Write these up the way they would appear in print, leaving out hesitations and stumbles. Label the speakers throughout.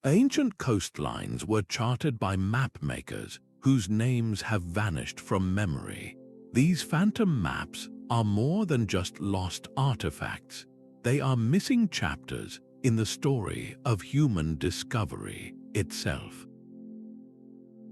Speaker 1: Ancient coastlines were charted by map makers whose names have vanished from memory. These phantom maps are more than just lost artifacts. They are missing chapters in the story of human discovery itself.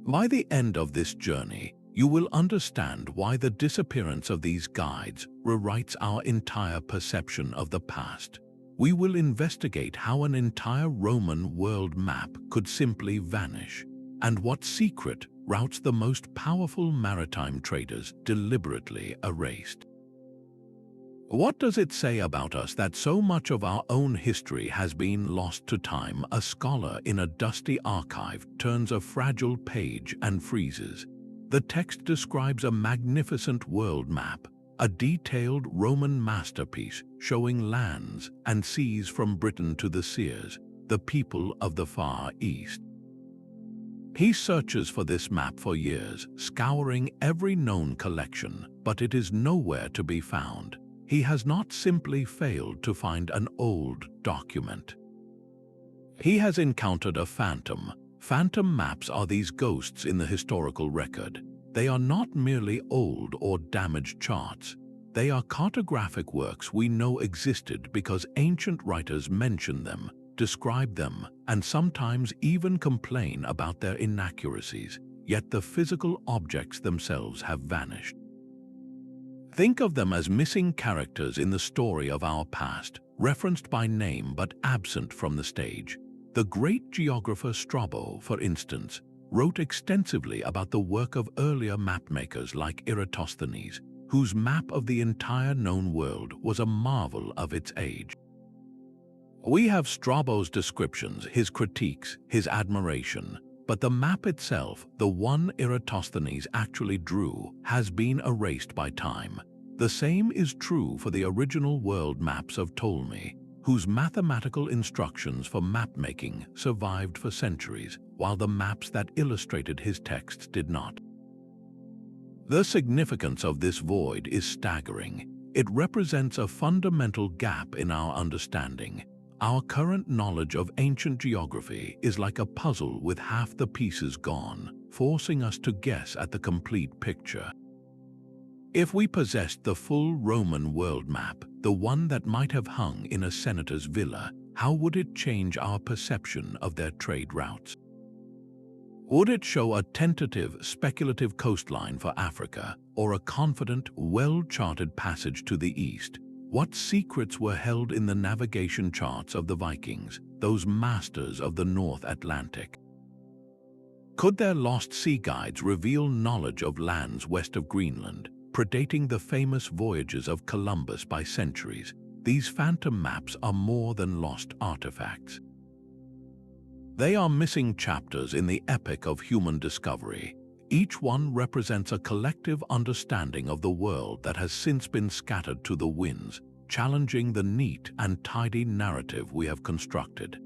Speaker 1: By the end of this journey, you will understand why the disappearance of these guides rewrites our entire perception of the past. We will investigate how an entire Roman world map could simply vanish, and what secret routes the most powerful maritime traders deliberately erased. What does it say about us that so much of our own history has been lost to time? A scholar in a dusty archive turns a fragile page and freezes. The text describes a magnificent world map, a detailed Roman masterpiece showing lands and seas from Britain to the Seers, the people of the Far East. He searches for this map for years, scouring every known collection, but it is nowhere to be found. He has not simply failed to find an old document. He has encountered a phantom. Phantom maps are these ghosts in the historical record. They are not merely old or damaged charts. They are cartographic works we know existed because ancient writers mention them, describe them, and sometimes even complain about their inaccuracies, yet the physical objects themselves have vanished. Think of them as missing characters in the story of our past, referenced by name but absent from the stage. The great geographer Strabo, for instance, wrote extensively about the work of earlier mapmakers like Eratosthenes, whose map of the entire known world was a marvel of its age. We have Strabo's descriptions, his critiques, his admiration, but the map itself, the one Eratosthenes actually drew, has been erased by time. The same is true for the original world maps of Ptolemy, whose mathematical instructions for mapmaking survived for centuries, while the maps that illustrated his texts did not. The significance of this void is staggering. It represents a fundamental gap in our understanding. Our current knowledge of ancient geography is like a puzzle with half the pieces gone, forcing us to guess at the complete picture. If we possessed the full Roman world map, the one that might have hung in a senator's villa, how would it change our perception of their trade routes? Would it show a tentative, speculative coastline for Africa, or a confident, well-charted passage to the east? What secrets were held in the navigation charts of the Vikings, those masters of the North Atlantic? Could their lost sea guides reveal knowledge of lands west of Greenland, predating the famous voyages of Columbus by centuries? These phantom maps are more than lost artifacts. They are missing chapters in the epic of human discovery. Each one represents a collective understanding of the world that has since been scattered to the winds, challenging the neat and tidy narrative we have constructed.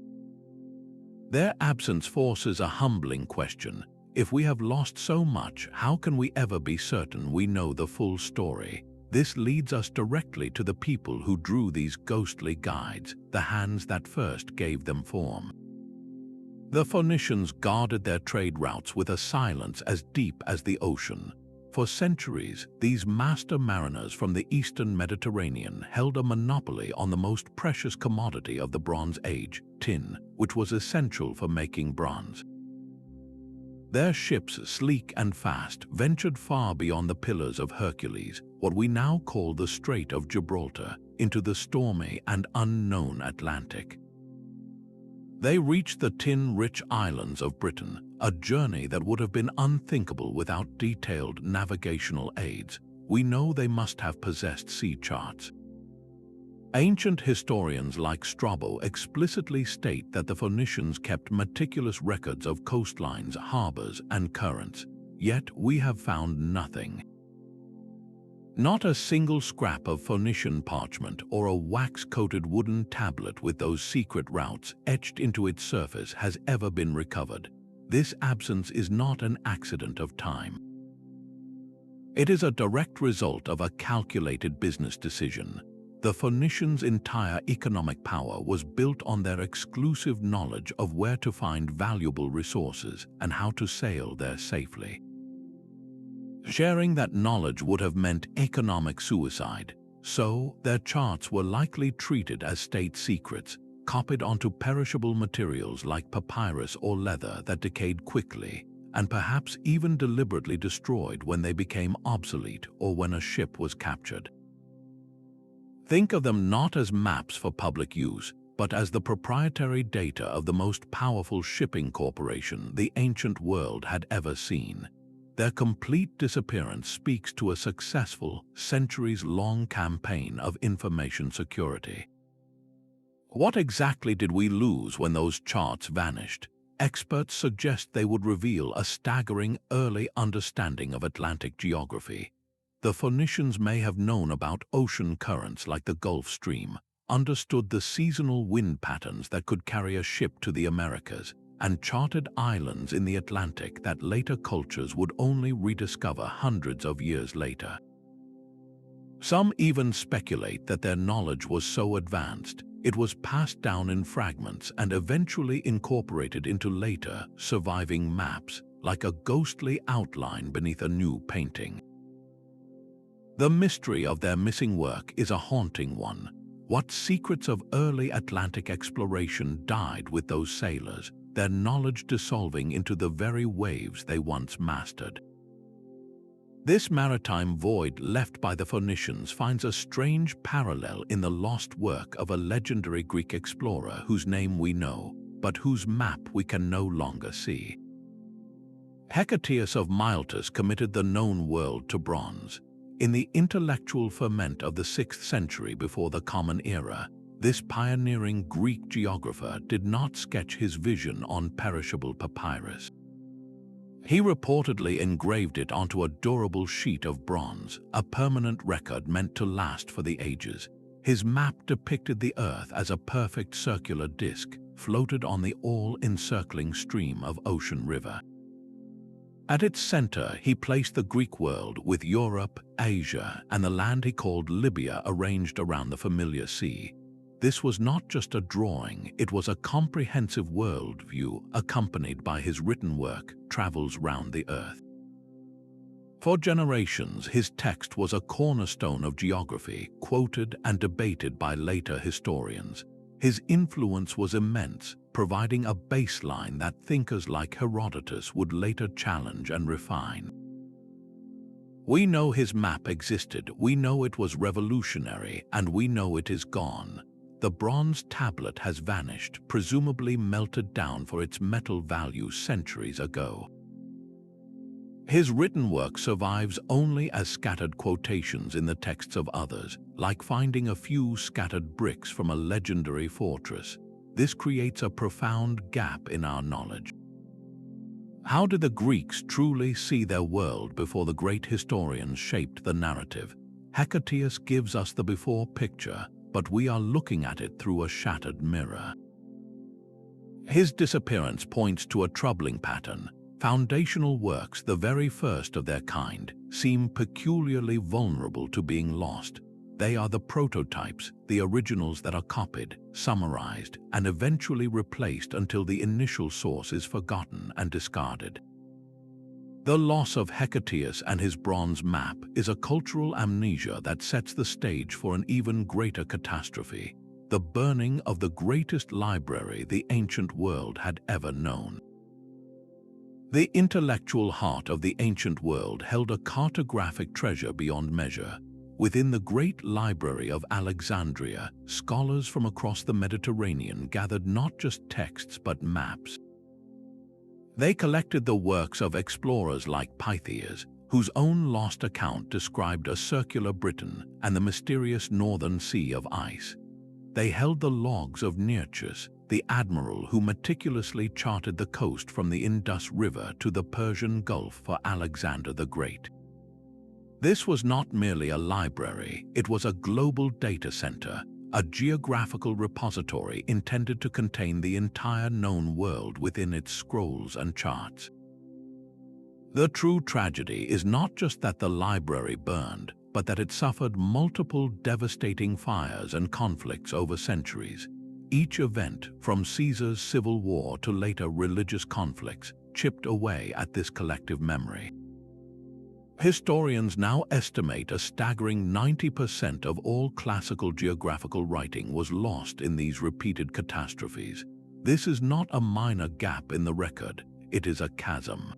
Speaker 1: Their absence forces a humbling question. If we have lost so much, how can we ever be certain we know the full story? This leads us directly to the people who drew these ghostly guides, the hands that first gave them form. The Phoenicians guarded their trade routes with a silence as deep as the ocean. For centuries, these master mariners from the eastern Mediterranean held a monopoly on the most precious commodity of the Bronze Age, tin, which was essential for making bronze. Their ships, sleek and fast, ventured far beyond the Pillars of Hercules, what we now call the Strait of Gibraltar, into the stormy and unknown Atlantic. They reached the tin-rich islands of Britain, a journey that would have been unthinkable without detailed navigational aids. We know they must have possessed sea charts. Ancient historians like Strabo explicitly state that the Phoenicians kept meticulous records of coastlines, harbors, and currents, yet we have found nothing. Not a single scrap of Phoenician parchment or a wax-coated wooden tablet with those secret routes etched into its surface has ever been recovered. This absence is not an accident of time. It is a direct result of a calculated business decision. The Phoenicians' entire economic power was built on their exclusive knowledge of where to find valuable resources and how to sail there safely. Sharing that knowledge would have meant economic suicide, so their charts were likely treated as state secrets, copied onto perishable materials like papyrus or leather that decayed quickly, and perhaps even deliberately destroyed when they became obsolete or when a ship was captured. Think of them not as maps for public use, but as the proprietary data of the most powerful shipping corporation the ancient world had ever seen. Their complete disappearance speaks to a successful, centuries-long campaign of information security. What exactly did we lose when those charts vanished? Experts suggest they would reveal a staggering early understanding of Atlantic geography. The Phoenicians may have known about ocean currents like the Gulf Stream, understood the seasonal wind patterns that could carry a ship to the Americas, and charted islands in the Atlantic that later cultures would only rediscover hundreds of years later. Some even speculate that their knowledge was so advanced, it was passed down in fragments and eventually incorporated into later, surviving maps, like a ghostly outline beneath a new painting. The mystery of their missing work is a haunting one. What secrets of early Atlantic exploration died with those sailors, their knowledge dissolving into the very waves they once mastered? This maritime void left by the Phoenicians finds a strange parallel in the lost work of a legendary Greek explorer whose name we know, but whose map we can no longer see. Hecataeus of Miletus committed the known world to bronze. In the intellectual ferment of the 6th century before the Common Era, this pioneering Greek geographer did not sketch his vision on perishable papyrus. He reportedly engraved it onto a durable sheet of bronze, a permanent record meant to last for the ages. His map depicted the Earth as a perfect circular disk, floated on the all-encircling stream of Ocean River. At its center, he placed the Greek world with Europe, Asia, and the land he called Libya arranged around the familiar sea. This was not just a drawing, it was a comprehensive worldview accompanied by his written work, Travels Round the Earth. For generations, his text was a cornerstone of geography, quoted and debated by later historians. His influence was immense, providing a baseline that thinkers like Herodotus would later challenge and refine. We know his map existed, we know it was revolutionary, and we know it is gone. The bronze tablet has vanished, presumably melted down for its metal value centuries ago. His written work survives only as scattered quotations in the texts of others, like finding a few scattered bricks from a legendary fortress. This creates a profound gap in our knowledge. How did the Greeks truly see their world before the great historians shaped the narrative? Hecataeus gives us the before picture, but we are looking at it through a shattered mirror. His disappearance points to a troubling pattern. Foundational works, the very first of their kind, seem peculiarly vulnerable to being lost. They are the prototypes, the originals that are copied, summarized, and eventually replaced until the initial source is forgotten and discarded. The loss of Hecataeus and his bronze map is a cultural amnesia that sets the stage for an even greater catastrophe, the burning of the greatest library the ancient world had ever known. The intellectual heart of the ancient world held a cartographic treasure beyond measure. Within the great library of Alexandria, scholars from across the Mediterranean gathered not just texts but maps. They collected the works of explorers like Pytheas, whose own lost account described a circular Britain and the mysterious northern sea of ice. They held the logs of Nearchus, the admiral who meticulously charted the coast from the Indus River to the Persian Gulf for Alexander the Great. This was not merely a library, it was a global data center, a geographical repository intended to contain the entire known world within its scrolls and charts. The true tragedy is not just that the library burned, but that it suffered multiple devastating fires and conflicts over centuries. Each event, from Caesar's civil war to later religious conflicts, chipped away at this collective memory. Historians now estimate a staggering 90% of all classical geographical writing was lost in these repeated catastrophes. This is not a minor gap in the record, it is a chasm.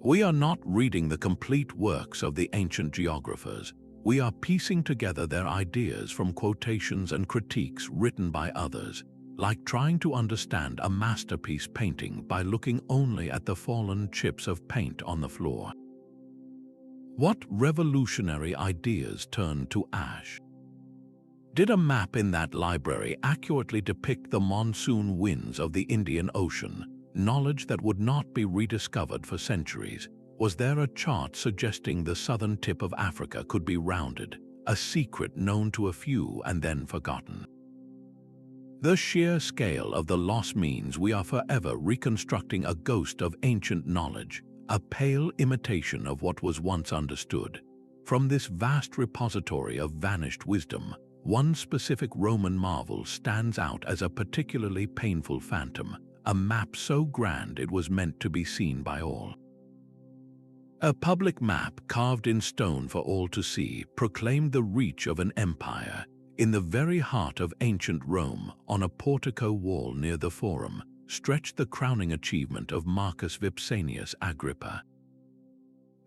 Speaker 1: We are not reading the complete works of the ancient geographers. We are piecing together their ideas from quotations and critiques written by others, like trying to understand a masterpiece painting by looking only at the fallen chips of paint on the floor. What revolutionary ideas turned to ash? Did a map in that library accurately depict the monsoon winds of the Indian Ocean, knowledge that would not be rediscovered for centuries? Was there a chart suggesting the southern tip of Africa could be rounded, a secret known to a few and then forgotten? The sheer scale of the loss means we are forever reconstructing a ghost of ancient knowledge, a pale imitation of what was once understood. From this vast repository of vanished wisdom, one specific Roman marvel stands out as a particularly painful phantom, a map so grand it was meant to be seen by all. A public map carved in stone for all to see proclaimed the reach of an empire. In the very heart of ancient Rome, on a portico wall near the Forum, stretched the crowning achievement of Marcus Vipsanius Agrippa.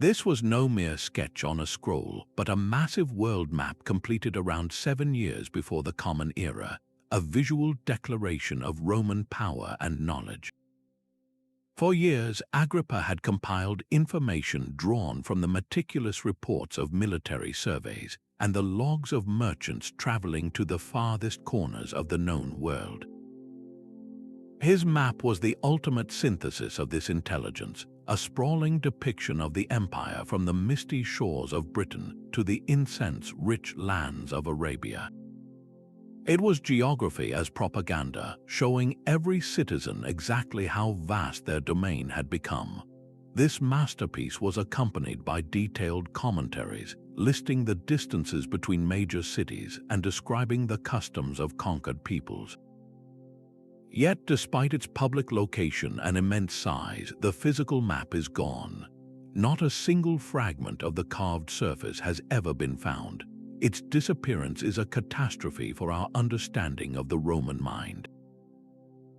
Speaker 1: This was no mere sketch on a scroll, but a massive world map completed around 7 years before the Common Era, a visual declaration of Roman power and knowledge. For years, Agrippa had compiled information drawn from the meticulous reports of military surveys and the logs of merchants traveling to the farthest corners of the known world. His map was the ultimate synthesis of this intelligence, a sprawling depiction of the empire from the misty shores of Britain to the incense-rich lands of Arabia. It was geography as propaganda, showing every citizen exactly how vast their domain had become. This masterpiece was accompanied by detailed commentaries, listing the distances between major cities and describing the customs of conquered peoples. Yet, despite its public location and immense size, the physical map is gone. Not a single fragment of the carved surface has ever been found. Its disappearance is a catastrophe for our understanding of the Roman mind.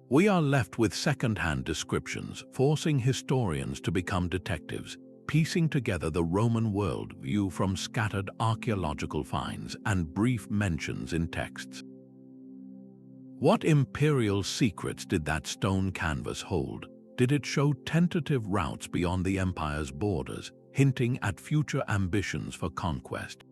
Speaker 1: We are left with second-hand descriptions, forcing historians to become detectives, piecing together the Roman worldview from scattered archaeological finds and brief mentions in texts. What imperial secrets did that stone canvas hold? Did it show tentative routes beyond the empire's borders, hinting at future ambitions for conquest?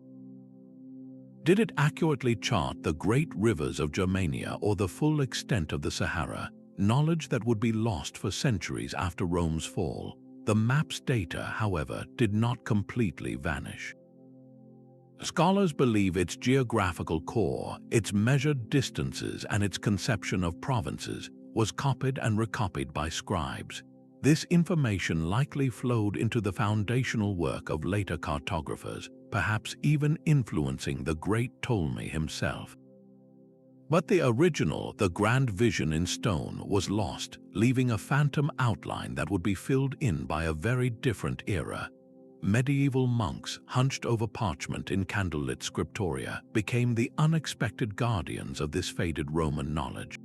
Speaker 1: Did it accurately chart the great rivers of Germania or the full extent of the Sahara, knowledge that would be lost for centuries after Rome's fall? The map's data, however, did not completely vanish. Scholars believe its geographical core, its measured distances, and its conception of provinces was copied and recopied by scribes. This information likely flowed into the foundational work of later cartographers, perhaps even influencing the great Ptolemy himself. But the original, the grand vision in stone, was lost, leaving a phantom outline that would be filled in by a very different era. Medieval monks, hunched over parchment in candlelit scriptoria, became the unexpected guardians of this faded Roman knowledge.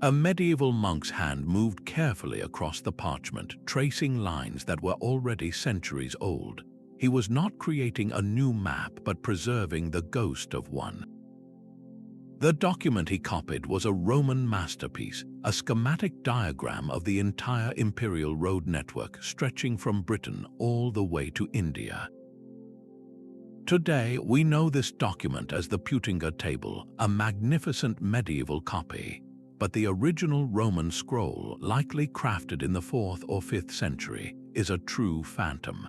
Speaker 1: A medieval monk's hand moved carefully across the parchment, tracing lines that were already centuries old. He was not creating a new map, but preserving the ghost of one. The document he copied was a Roman masterpiece, a schematic diagram of the entire imperial road network stretching from Britain all the way to India. Today, we know this document as the Peutinger Table, a magnificent medieval copy. But the original Roman scroll, likely crafted in the 4th or 5th century, is a true phantom.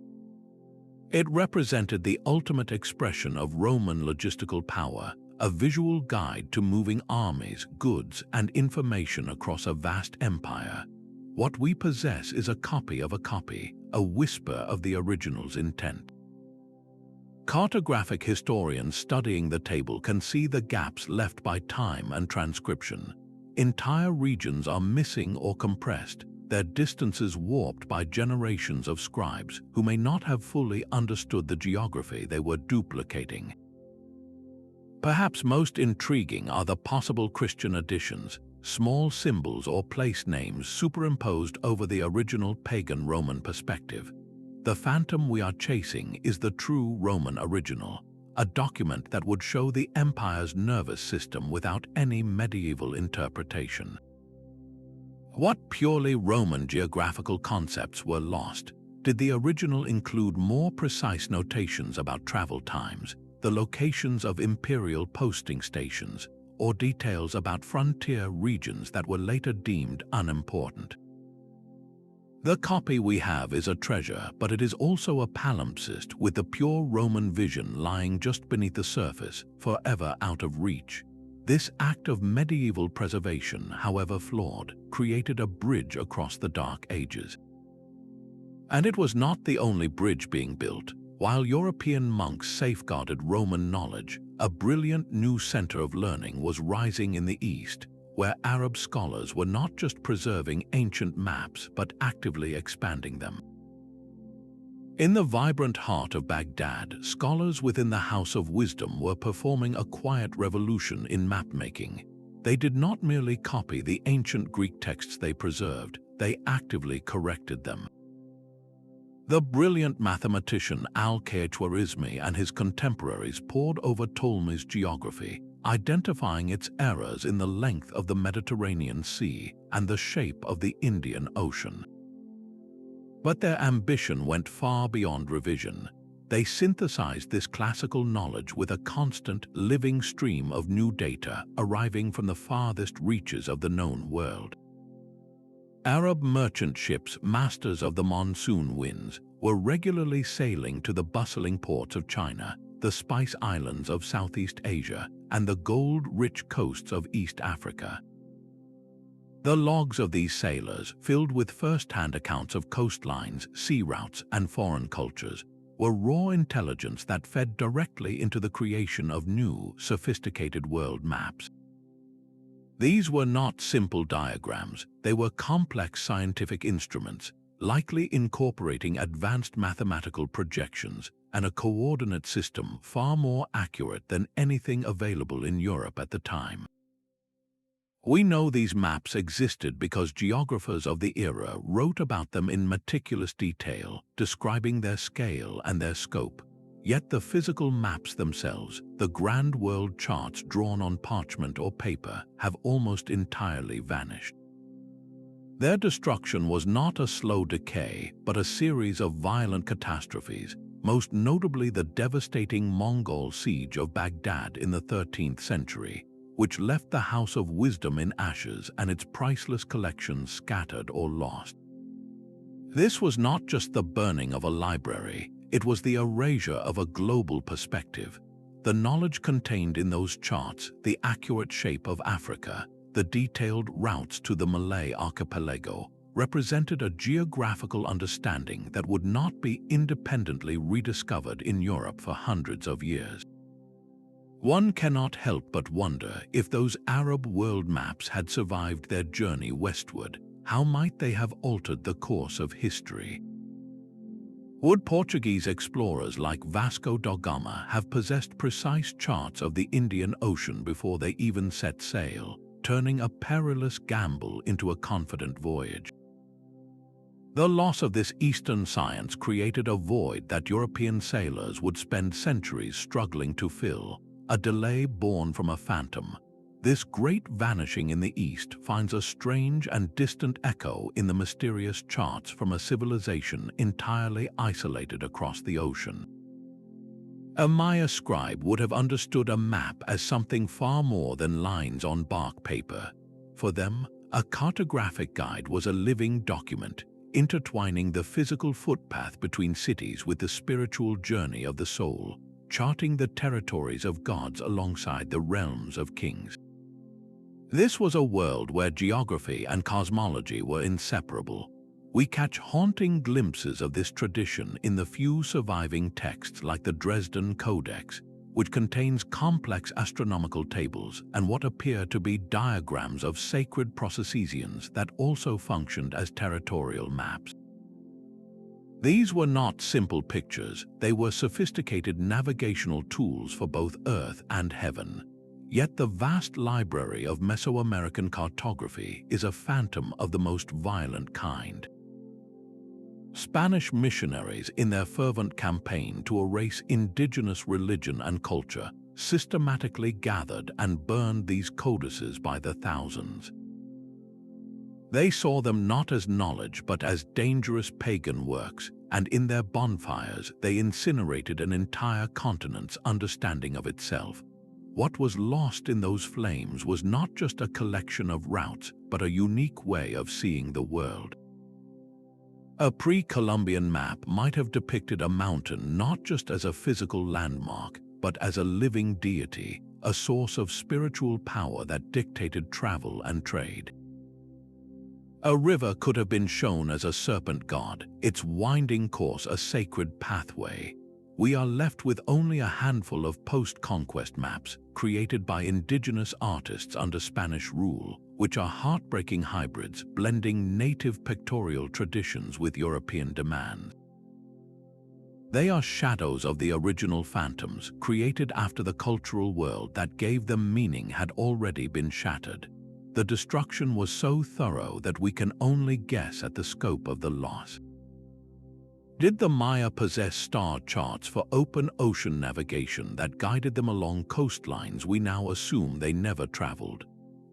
Speaker 1: It represented the ultimate expression of Roman logistical power, a visual guide to moving armies, goods, and information across a vast empire. What we possess is a copy of a copy, a whisper of the original's intent. Cartographic historians studying the table can see the gaps left by time and transcription. Entire regions are missing or compressed, their distances warped by generations of scribes who may not have fully understood the geography they were duplicating. Perhaps most intriguing are the possible Christian additions, small symbols or place names superimposed over the original pagan Roman perspective. The phantom we are chasing is the true Roman original, a document that would show the empire's nervous system without any medieval interpretation. What purely Roman geographical concepts were lost? Did the original include more precise notations about travel times, the locations of imperial posting stations, or details about frontier regions that were later deemed unimportant? The copy we have is a treasure, but it is also a palimpsest with the pure Roman vision lying just beneath the surface, forever out of reach. This act of medieval preservation, however flawed, created a bridge across the Dark Ages. And it was not the only bridge being built. While European monks safeguarded Roman knowledge, a brilliant new center of learning was rising in the East, where Arab scholars were not just preserving ancient maps but actively expanding them. In the vibrant heart of Baghdad, scholars within the House of Wisdom were performing a quiet revolution in mapmaking. They did not merely copy the ancient Greek texts they preserved, they actively corrected them. The brilliant mathematician Al-Khwarizmi and his contemporaries pored over Ptolemy's geography, identifying its errors in the length of the Mediterranean Sea and the shape of the Indian Ocean. But their ambition went far beyond revision. They synthesized this classical knowledge with a constant, living stream of new data arriving from the farthest reaches of the known world. Arab merchant ships, masters of the monsoon winds, were regularly sailing to the bustling ports of China, the spice islands of Southeast Asia, and the gold-rich coasts of East Africa. The logs of these sailors, filled with first-hand accounts of coastlines, sea routes, and foreign cultures, were raw intelligence that fed directly into the creation of new, sophisticated world maps. These were not simple diagrams, they were complex scientific instruments, likely incorporating advanced mathematical projections and a coordinate system far more accurate than anything available in Europe at the time. We know these maps existed because geographers of the era wrote about them in meticulous detail, describing their scale and their scope. Yet the physical maps themselves, the grand world charts drawn on parchment or paper, have almost entirely vanished. Their destruction was not a slow decay, but a series of violent catastrophes, most notably the devastating Mongol siege of Baghdad in the 13th century, which left the House of Wisdom in ashes and its priceless collections scattered or lost. This was not just the burning of a library, it was the erasure of a global perspective. The knowledge contained in those charts, the accurate shape of Africa, the detailed routes to the Malay archipelago, represented a geographical understanding that would not be independently rediscovered in Europe for hundreds of years. One cannot help but wonder if those Arab world maps had survived their journey westward, how might they have altered the course of history? Would Portuguese explorers like Vasco da Gama have possessed precise charts of the Indian Ocean before they even set sail, turning a perilous gamble into a confident voyage? The loss of this Eastern science created a void that European sailors would spend centuries struggling to fill, a delay born from a phantom. This great vanishing in the East finds a strange and distant echo in the mysterious charts from a civilization entirely isolated across the ocean. A Maya scribe would have understood a map as something far more than lines on bark paper. For them, a cartographic guide was a living document, intertwining the physical footpath between cities with the spiritual journey of the soul, charting the territories of gods alongside the realms of kings. This was a world where geography and cosmology were inseparable. We catch haunting glimpses of this tradition in the few surviving texts like the Dresden Codex, which contains complex astronomical tables and what appear to be diagrams of sacred processions that also functioned as territorial maps. These were not simple pictures, they were sophisticated navigational tools for both Earth and heaven. Yet the vast library of Mesoamerican cartography is a phantom of the most violent kind. Spanish missionaries, in their fervent campaign to erase indigenous religion and culture, systematically gathered and burned these codices by the thousands. They saw them not as knowledge but as dangerous pagan works, and in their bonfires they incinerated an entire continent's understanding of itself. What was lost in those flames was not just a collection of routes, but a unique way of seeing the world. A pre-Columbian map might have depicted a mountain not just as a physical landmark, but as a living deity, a source of spiritual power that dictated travel and trade. A river could have been shown as a serpent god, its winding course a sacred pathway. We are left with only a handful of post-conquest maps created by indigenous artists under Spanish rule, which are heartbreaking hybrids blending native pictorial traditions with European demands. They are shadows of the original phantoms created after the cultural world that gave them meaning had already been shattered. The destruction was so thorough that we can only guess at the scope of the loss. Did the Maya possess star charts for open ocean navigation that guided them along coastlines we now assume they never traveled?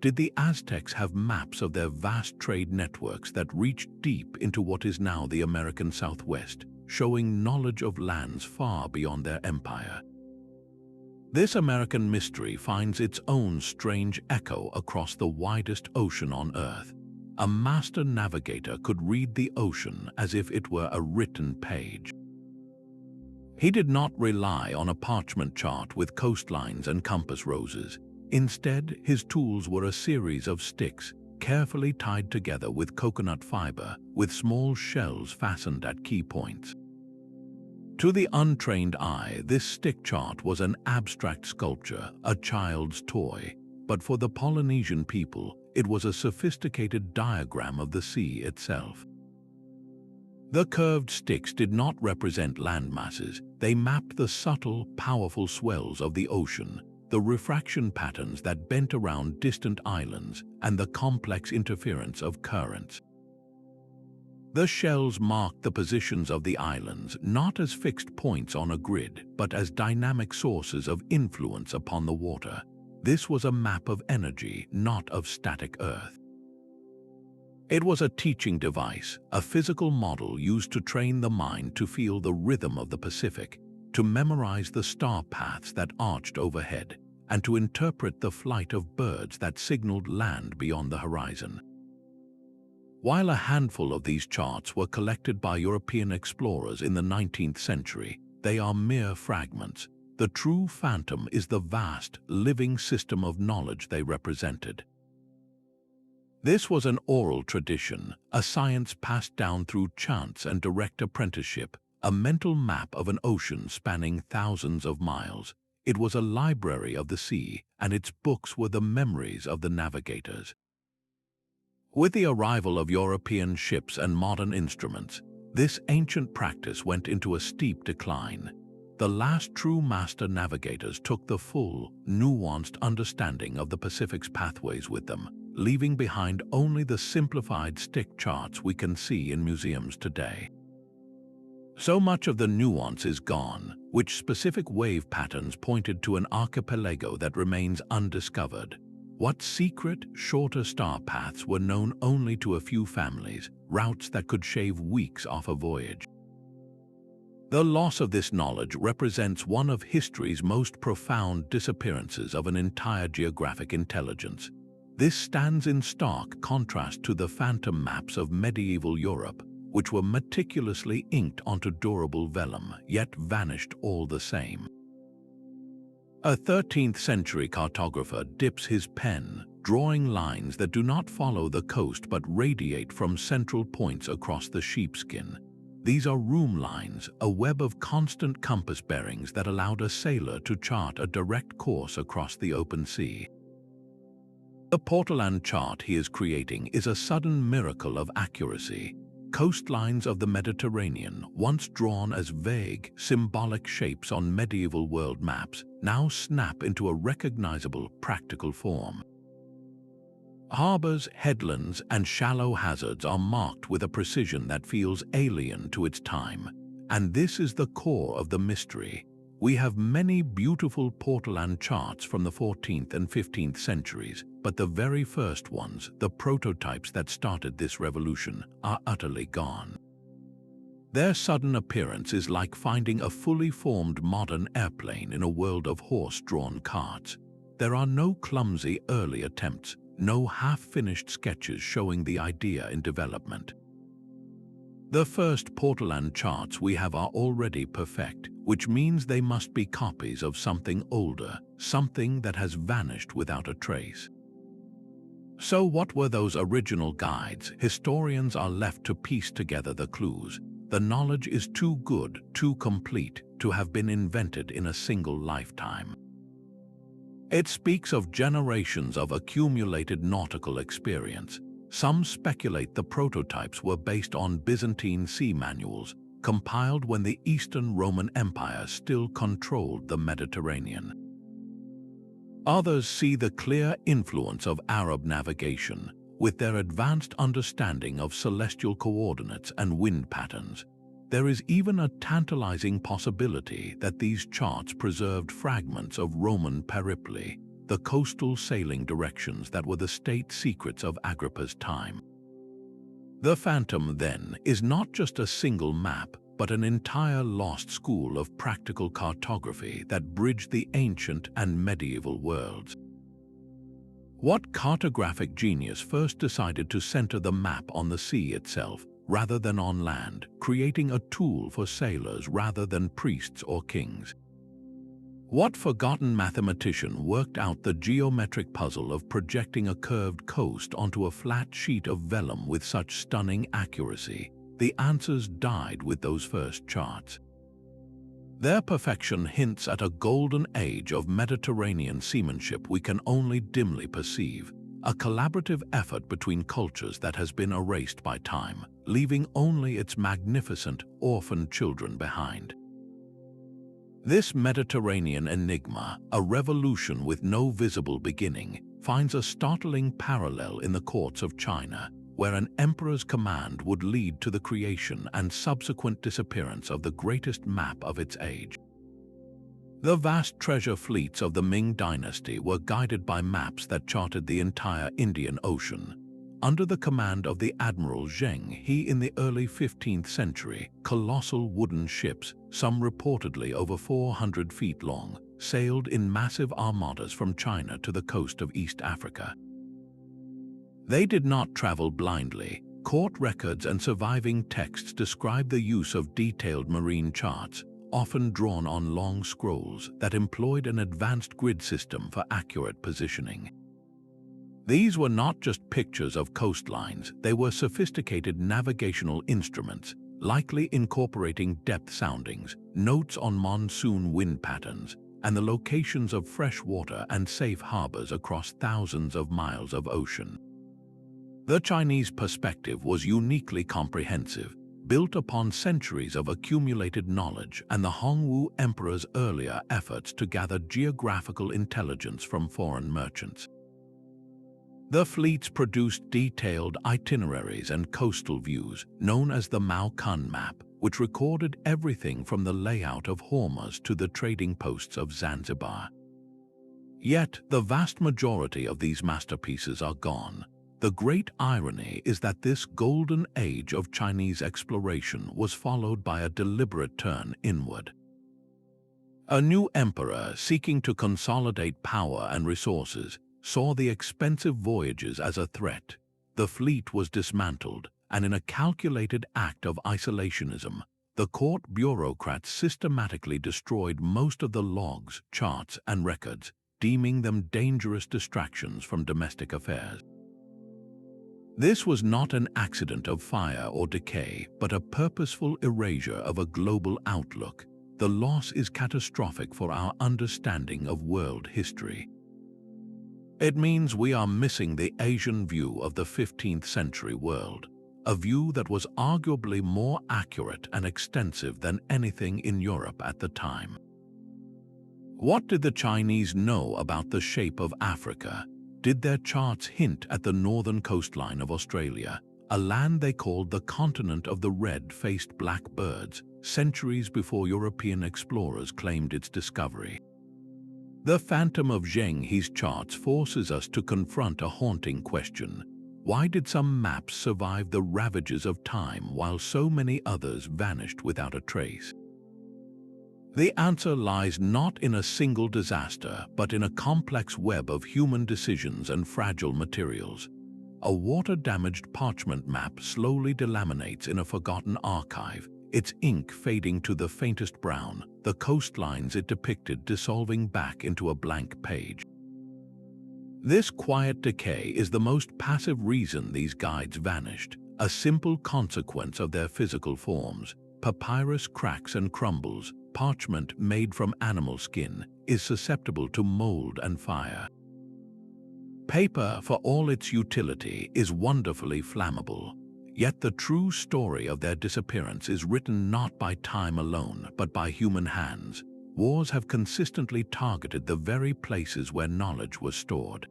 Speaker 1: Did the Aztecs have maps of their vast trade networks that reached deep into what is now the American Southwest, showing knowledge of lands far beyond their empire? This American mystery finds its own strange echo across the widest ocean on Earth. A master navigator could read the ocean as if it were a written page. He did not rely on a parchment chart with coastlines and compass roses. Instead, his tools were a series of sticks, carefully tied together with coconut fiber, with small shells fastened at key points. To the untrained eye, this stick chart was an abstract sculpture, a child's toy, but for the Polynesian people, it was a sophisticated diagram of the sea itself. The curved sticks did not represent landmasses, they mapped the subtle, powerful swells of the ocean, the refraction patterns that bent around distant islands, and the complex interference of currents. The shells marked the positions of the islands not as fixed points on a grid, but as dynamic sources of influence upon the water. This was a map of energy, not of static Earth. It was a teaching device, a physical model used to train the mind to feel the rhythm of the Pacific, to memorize the star paths that arched overhead, and to interpret the flight of birds that signaled land beyond the horizon. While a handful of these charts were collected by European explorers in the 19th century, they are mere fragments. The true phantom is the vast, living system of knowledge they represented. This was an oral tradition, a science passed down through chance and direct apprenticeship, a mental map of an ocean spanning thousands of miles. It was a library of the sea, and its books were the memories of the navigators. With the arrival of European ships and modern instruments, this ancient practice went into a steep decline. The last true master navigators took the full, nuanced understanding of the Pacific's pathways with them, leaving behind only the simplified stick charts we can see in museums today. So much of the nuance is gone, which specific wave patterns pointed to an archipelago that remains undiscovered. What secret, shorter star paths were known only to a few families, routes that could shave weeks off a voyage? The loss of this knowledge represents one of history's most profound disappearances of an entire geographic intelligence. This stands in stark contrast to the phantom maps of medieval Europe, which were meticulously inked onto durable vellum, yet vanished all the same. A 13th-century cartographer dips his pen, drawing lines that do not follow the coast but radiate from central points across the sheepskin. These are room lines, a web of constant compass bearings that allowed a sailor to chart a direct course across the open sea. The Portolan chart he is creating is a sudden miracle of accuracy. Coastlines of the Mediterranean, once drawn as vague, symbolic shapes on medieval world maps, now snap into a recognizable, practical form. Harbors, headlands, and shallow hazards are marked with a precision that feels alien to its time. And this is the core of the mystery. We have many beautiful Portolan charts from the 14th and 15th centuries, but the very first ones, the prototypes that started this revolution, are utterly gone. Their sudden appearance is like finding a fully formed modern airplane in a world of horse-drawn carts. There are no clumsy early attempts, no half-finished sketches showing the idea in development. The first Portolan charts we have are already perfect, which means they must be copies of something older, something that has vanished without a trace. So what were those original guides? Historians are left to piece together the clues. The knowledge is too good, too complete, to have been invented in a single lifetime. It speaks of generations of accumulated nautical experience. Some speculate the prototypes were based on Byzantine sea manuals, compiled when the Eastern Roman Empire still controlled the Mediterranean. Others see the clear influence of Arab navigation, with their advanced understanding of celestial coordinates and wind patterns. There is even a tantalizing possibility that these charts preserved fragments of Roman peripli, the coastal sailing directions that were the state secrets of Agrippa's time. The Phantom, then, is not just a single map, but an entire lost school of practical cartography that bridged the ancient and medieval worlds. What cartographic genius first decided to center the map on the sea itself, rather than on land, creating a tool for sailors rather than priests or kings? What forgotten mathematician worked out the geometric puzzle of projecting a curved coast onto a flat sheet of vellum with such stunning accuracy? The answers died with those first charts. Their perfection hints at a golden age of Mediterranean seamanship we can only dimly perceive, a collaborative effort between cultures that has been erased by time, leaving only its magnificent orphaned children behind. This Mediterranean enigma, a revolution with no visible beginning, finds a startling parallel in the courts of China, where an emperor's command would lead to the creation and subsequent disappearance of the greatest map of its age. The vast treasure fleets of the Ming Dynasty were guided by maps that charted the entire Indian Ocean. Under the command of the Admiral Zheng, in the early 15th century, colossal wooden ships, some reportedly over 400 feet long, sailed in massive armadas from China to the coast of East Africa. They did not travel blindly. Court records and surviving texts describe the use of detailed marine charts, often drawn on long scrolls that employed an advanced grid system for accurate positioning. These were not just pictures of coastlines, they were sophisticated navigational instruments, likely incorporating depth soundings, notes on monsoon wind patterns, and the locations of fresh water and safe harbors across thousands of miles of ocean. The Chinese perspective was uniquely comprehensive, built upon centuries of accumulated knowledge and the Hongwu Emperor's earlier efforts to gather geographical intelligence from foreign merchants. The fleets produced detailed itineraries and coastal views, known as the Mao Kun map, which recorded everything from the layout of Hormuz to the trading posts of Zanzibar. Yet, the vast majority of these masterpieces are gone. The great irony is that this golden age of Chinese exploration was followed by a deliberate turn inward. A new emperor seeking to consolidate power and resources saw the expensive voyages as a threat. The fleet was dismantled, and in a calculated act of isolationism, the court bureaucrats systematically destroyed most of the logs, charts, and records, deeming them dangerous distractions from domestic affairs. This was not an accident of fire or decay, but a purposeful erasure of a global outlook. The loss is catastrophic for our understanding of world history. It means we are missing the Asian view of the 15th century world, a view that was arguably more accurate and extensive than anything in Europe at the time. What did the Chinese know about the shape of Africa? Did their charts hint at the northern coastline of Australia, a land they called the continent of the red-faced black birds, centuries before European explorers claimed its discovery? The Phantom of Zheng's charts forces us to confront a haunting question. Why did some maps survive the ravages of time while so many others vanished without a trace? The answer lies not in a single disaster, but in a complex web of human decisions and fragile materials. A water-damaged parchment map slowly delaminates in a forgotten archive, its ink fading to the faintest brown, the coastlines it depicted dissolving back into a blank page. This quiet decay is the most passive reason these guides vanished, a simple consequence of their physical forms. Papyrus cracks and crumbles. Parchment made from animal skin is susceptible to mold and fire. Paper, for all its utility, is wonderfully flammable. Yet the true story of their disappearance is written not by time alone, but by human hands. Wars have consistently targeted the very places where knowledge was stored.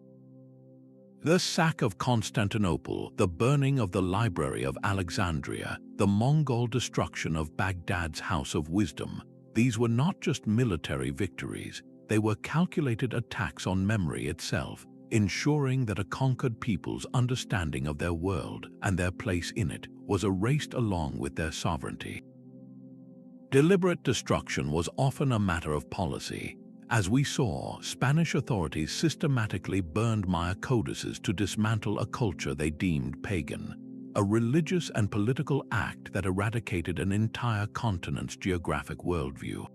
Speaker 1: The sack of Constantinople, the burning of the Library of Alexandria, the Mongol destruction of Baghdad's House of Wisdom, these were not just military victories, they were calculated attacks on memory itself, ensuring that a conquered people's understanding of their world and their place in it was erased along with their sovereignty. Deliberate destruction was often a matter of policy. As we saw, Spanish authorities systematically burned Maya codices to dismantle a culture they deemed pagan, a religious and political act that eradicated an entire continent's geographic worldview.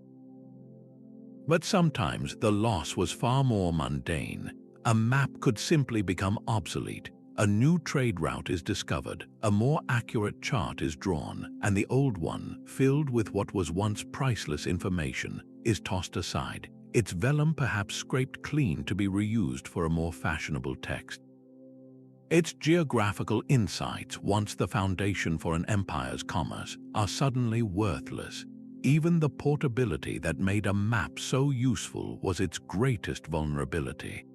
Speaker 1: But sometimes the loss was far more mundane. A map could simply become obsolete. A new trade route is discovered, a more accurate chart is drawn, and the old one, filled with what was once priceless information, is tossed aside, its vellum perhaps scraped clean to be reused for a more fashionable text. Its geographical insights, once the foundation for an empire's commerce, are suddenly worthless. Even the portability that made a map so useful was its greatest vulnerability.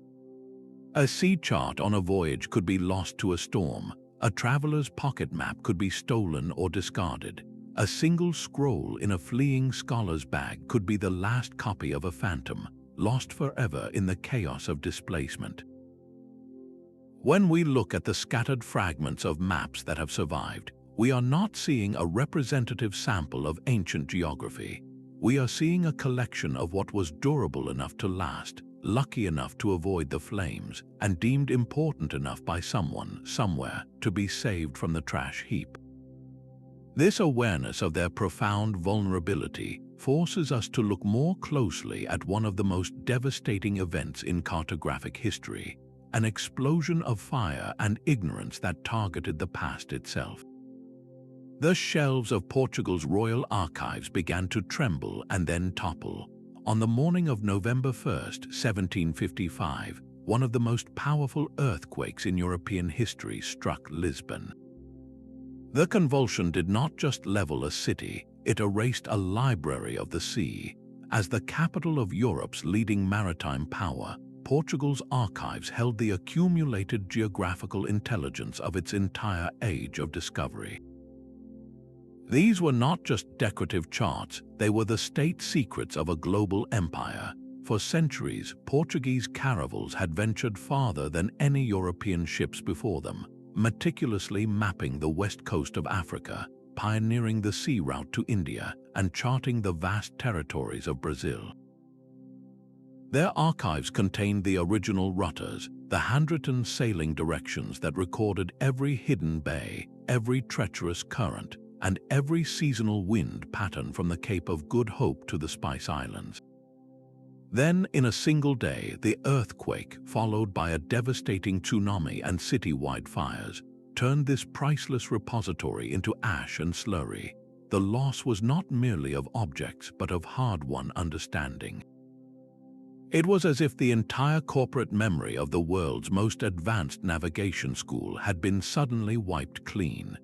Speaker 1: A sea chart on a voyage could be lost to a storm. A traveler's pocket map could be stolen or discarded. A single scroll in a fleeing scholar's bag could be the last copy of a phantom, lost forever in the chaos of displacement. When we look at the scattered fragments of maps that have survived, we are not seeing a representative sample of ancient geography. We are seeing a collection of what was durable enough to last, lucky enough to avoid the flames, and deemed important enough by someone, somewhere, to be saved from the trash heap. This awareness of their profound vulnerability forces us to look more closely at one of the most devastating events in cartographic history, an explosion of fire and ignorance that targeted the past itself. The shelves of Portugal's royal archives began to tremble and then topple. On the morning of November 1st, 1755, one of the most powerful earthquakes in European history struck Lisbon. The convulsion did not just level a city, it erased a library of the sea. As the capital of Europe's leading maritime power, Portugal's archives held the accumulated geographical intelligence of its entire age of discovery. These were not just decorative charts, they were the state secrets of a global empire. For centuries, Portuguese caravels had ventured farther than any European ships before them, meticulously mapping the west coast of Africa, pioneering the sea route to India, and charting the vast territories of Brazil. Their archives contained the original rutters, the handwritten sailing directions that recorded every hidden bay, every treacherous current, and every seasonal wind pattern from the Cape of Good Hope to the Spice Islands. Then, in a single day, the earthquake, followed by a devastating tsunami and city-wide fires, turned this priceless repository into ash and slurry. The loss was not merely of objects, but of hard-won understanding. It was as if the entire corporate memory of the world's most advanced navigation school had been suddenly wiped clean.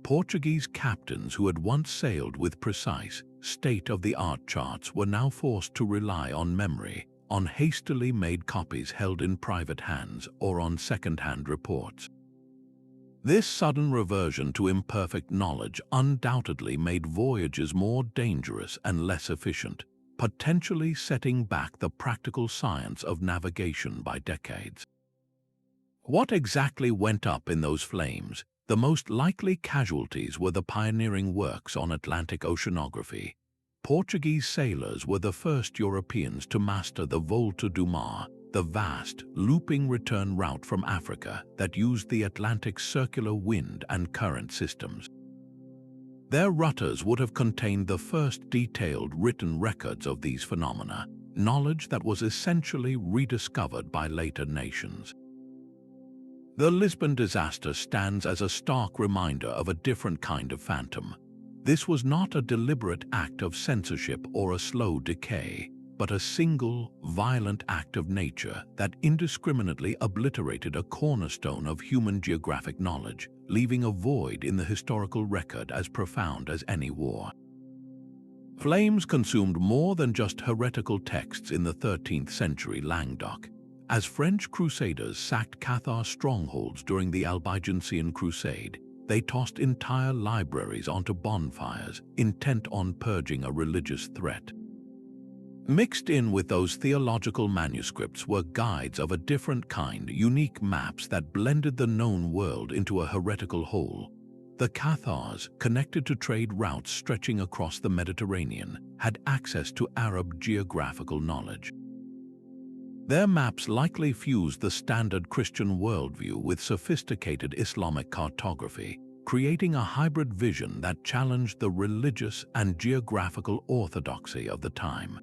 Speaker 1: Portuguese captains who had once sailed with precise, state-of-the-art charts were now forced to rely on memory, on hastily made copies held in private hands or on second-hand reports. This sudden reversion to imperfect knowledge undoubtedly made voyages more dangerous and less efficient, potentially setting back the practical science of navigation by decades. What exactly went up in those flames? The most likely casualties were the pioneering works on Atlantic oceanography. Portuguese sailors were the first Europeans to master the Volta do Mar, the vast, looping return route from Africa that used the Atlantic's circular wind and current systems. Their rutters would have contained the first detailed written records of these phenomena, knowledge that was essentially rediscovered by later nations. The Lisbon disaster stands as a stark reminder of a different kind of phantom. This was not a deliberate act of censorship or a slow decay, but a single, violent act of nature that indiscriminately obliterated a cornerstone of human geographic knowledge, leaving a void in the historical record as profound as any war. Flames consumed more than just heretical texts in the 13th century Languedoc. As French crusaders sacked Cathar strongholds during the Albigensian Crusade, they tossed entire libraries onto bonfires, intent on purging a religious threat. Mixed in with those theological manuscripts were guides of a different kind, unique maps that blended the known world into a heretical whole. The Cathars, connected to trade routes stretching across the Mediterranean, had access to Arab geographical knowledge. Their maps likely fused the standard Christian worldview with sophisticated Islamic cartography, creating a hybrid vision that challenged the religious and geographical orthodoxy of the time.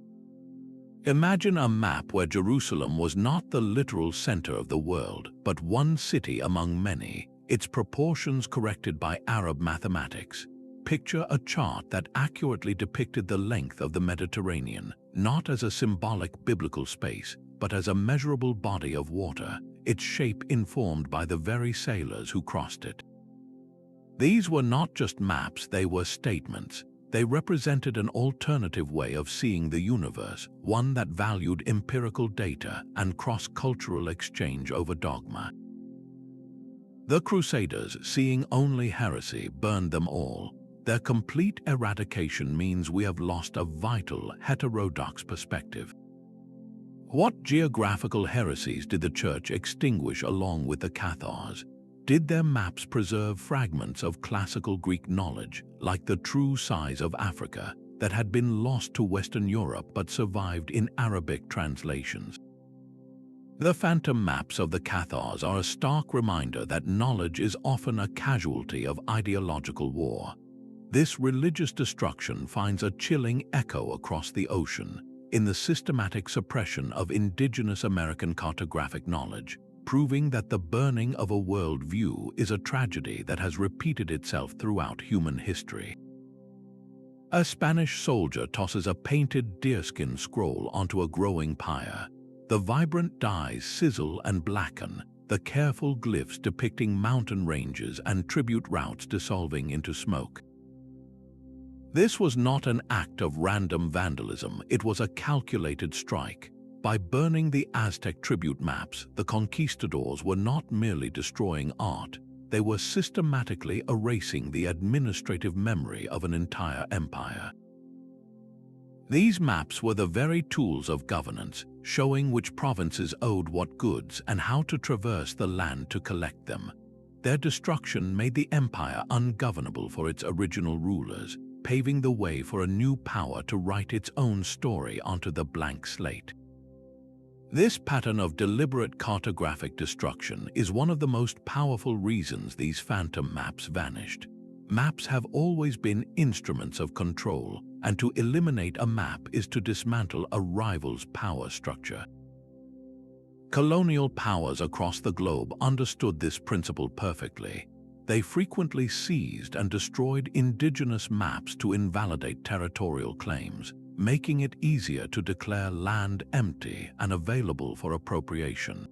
Speaker 1: Imagine a map where Jerusalem was not the literal center of the world, but one city among many, its proportions corrected by Arab mathematics. Picture a chart that accurately depicted the length of the Mediterranean, not as a symbolic biblical space, but as a measurable body of water, its shape informed by the very sailors who crossed it. These were not just maps, they were statements. They represented an alternative way of seeing the universe, one that valued empirical data and cross-cultural exchange over dogma. The Crusaders, seeing only heresy, burned them all. Their complete eradication means we have lost a vital, heterodox perspective. What geographical heresies did the Church extinguish along with the Cathars? Did their maps preserve fragments of classical Greek knowledge, like the true size of Africa, that had been lost to Western Europe but survived in Arabic translations? The phantom maps of the Cathars are a stark reminder that knowledge is often a casualty of ideological war. This religious destruction finds a chilling echo across the ocean, in the systematic suppression of indigenous American cartographic knowledge, proving that the burning of a worldview is a tragedy that has repeated itself throughout human history. A Spanish soldier tosses a painted deerskin scroll onto a growing pyre. The vibrant dyes sizzle and blacken, the careful glyphs depicting mountain ranges and tribute routes dissolving into smoke. This was not an act of random vandalism, it was a calculated strike. By burning the Aztec tribute maps, the conquistadors were not merely destroying art, they were systematically erasing the administrative memory of an entire empire. These maps were the very tools of governance, showing which provinces owed what goods and how to traverse the land to collect them. Their destruction made the empire ungovernable for its original rulers, paving the way for a new power to write its own story onto the blank slate. This pattern of deliberate cartographic destruction is one of the most powerful reasons these phantom maps vanished. Maps have always been instruments of control, and to eliminate a map is to dismantle a rival's power structure. Colonial powers across the globe understood this principle perfectly. They frequently seized and destroyed indigenous maps to invalidate territorial claims, making it easier to declare land empty and available for appropriation.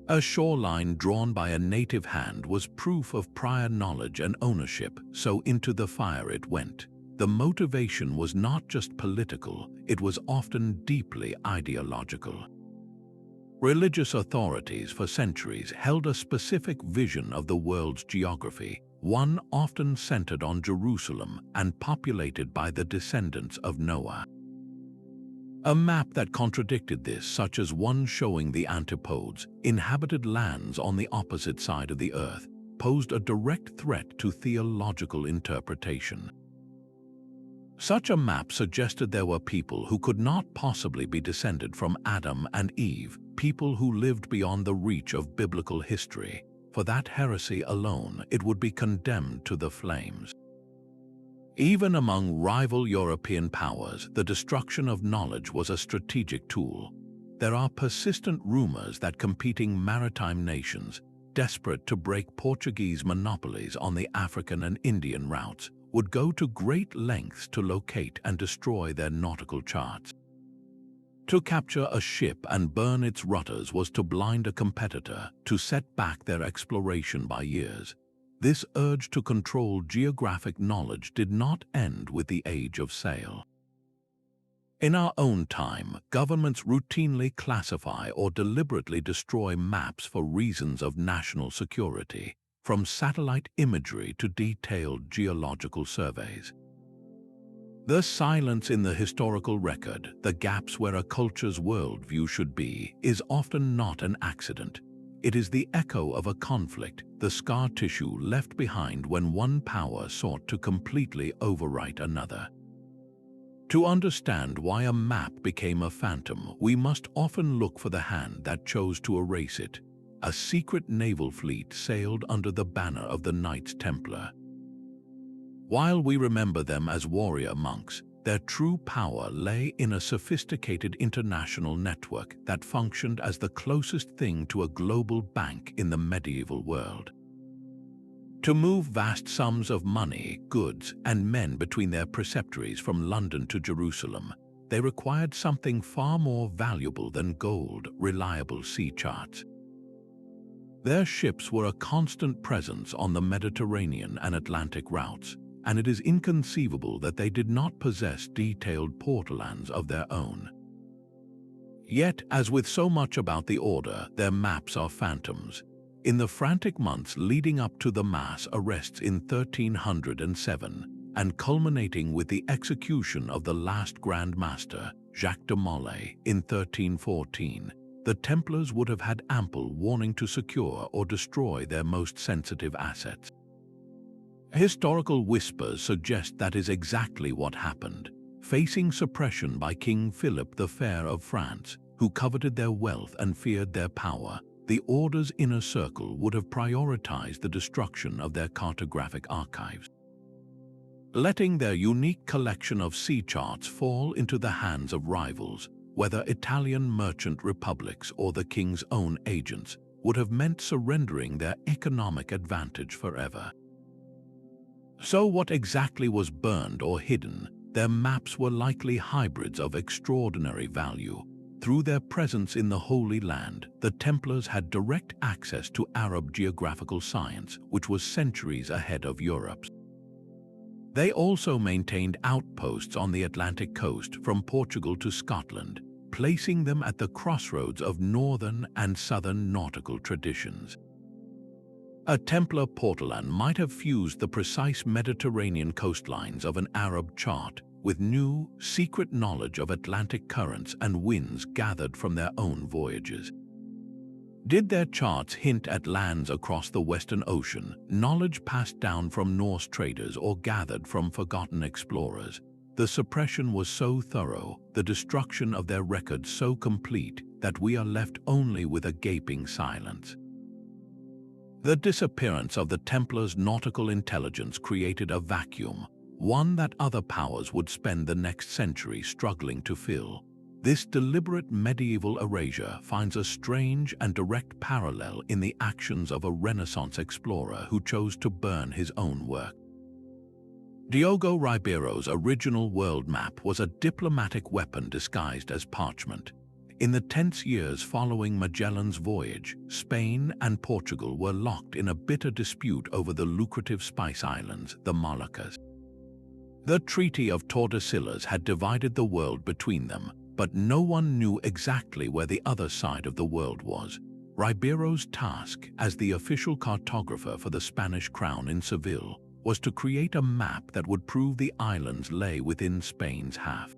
Speaker 1: A shoreline drawn by a native hand was proof of prior knowledge and ownership, so into the fire it went. The motivation was not just political, it was often deeply ideological. Religious authorities for centuries held a specific vision of the world's geography, one often centered on Jerusalem and populated by the descendants of Noah. A map that contradicted this, such as one showing the antipodes, inhabited lands on the opposite side of the earth, posed a direct threat to theological interpretation. Such a map suggested there were people who could not possibly be descended from Adam and Eve, people who lived beyond the reach of biblical history. For that heresy alone, it would be condemned to the flames. Even among rival European powers, the destruction of knowledge was a strategic tool. There are persistent rumors that competing maritime nations, desperate to break Portuguese monopolies on the African and Indian routes, would go to great lengths to locate and destroy their nautical charts. To capture a ship and burn its rudders was to blind a competitor, to set back their exploration by years. This urge to control geographic knowledge did not end with the age of sail. In our own time, governments routinely classify or deliberately destroy maps for reasons of national security, from satellite imagery to detailed geological surveys. The silence in the historical record, the gaps where a culture's worldview should be, is often not an accident. It is the echo of a conflict, the scar tissue left behind when one power sought to completely overwrite another. To understand why a map became a phantom, we must often look for the hand that chose to erase it. A secret naval fleet sailed under the banner of the Knights Templar. While we remember them as warrior monks, their true power lay in a sophisticated international network that functioned as the closest thing to a global bank in the medieval world. To move vast sums of money, goods, and men between their preceptories from London to Jerusalem, they required something far more valuable than gold, reliable sea charts. Their ships were a constant presence on the Mediterranean and Atlantic routes, and it is inconceivable that they did not possess detailed portolans of their own. Yet, as with so much about the order, their maps are phantoms. In the frantic months leading up to the mass arrests in 1307, and culminating with the execution of the last Grand Master, Jacques de Molay, in 1314, the Templars would have had ample warning to secure or destroy their most sensitive assets. Historical whispers suggest that is exactly what happened. Facing suppression by King Philip the Fair of France, who coveted their wealth and feared their power, the Order's inner circle would have prioritized the destruction of their cartographic archives. Letting their unique collection of sea charts fall into the hands of rivals, whether Italian merchant republics or the king's own agents, would have meant surrendering their economic advantage forever. So what exactly was burned or hidden? Their maps were likely hybrids of extraordinary value. Through their presence in the Holy Land, the Templars had direct access to Arab geographical science, which was centuries ahead of Europe's. They also maintained outposts on the Atlantic coast from Portugal to Scotland, placing them at the crossroads of northern and southern nautical traditions. A Templar Portolan might have fused the precise Mediterranean coastlines of an Arab chart with new, secret knowledge of Atlantic currents and winds gathered from their own voyages. Did their charts hint at lands across the Western Ocean, knowledge passed down from Norse traders or gathered from forgotten explorers? The suppression was so thorough, the destruction of their records so complete, that we are left only with a gaping silence. The disappearance of the Templars' nautical intelligence created a vacuum, one that other powers would spend the next century struggling to fill. This deliberate medieval erasure finds a strange and direct parallel in the actions of a Renaissance explorer who chose to burn his own work. Diogo Ribeiro's original world map was a diplomatic weapon disguised as parchment. In the tense years following Magellan's voyage, Spain and Portugal were locked in a bitter dispute over the lucrative spice islands, the Moluccas. The Treaty of Tordesillas had divided the world between them, but no one knew exactly where the other side of the world was. Ribeiro's task, as the official cartographer for the Spanish crown in Seville, was to create a map that would prove the islands lay within Spain's half.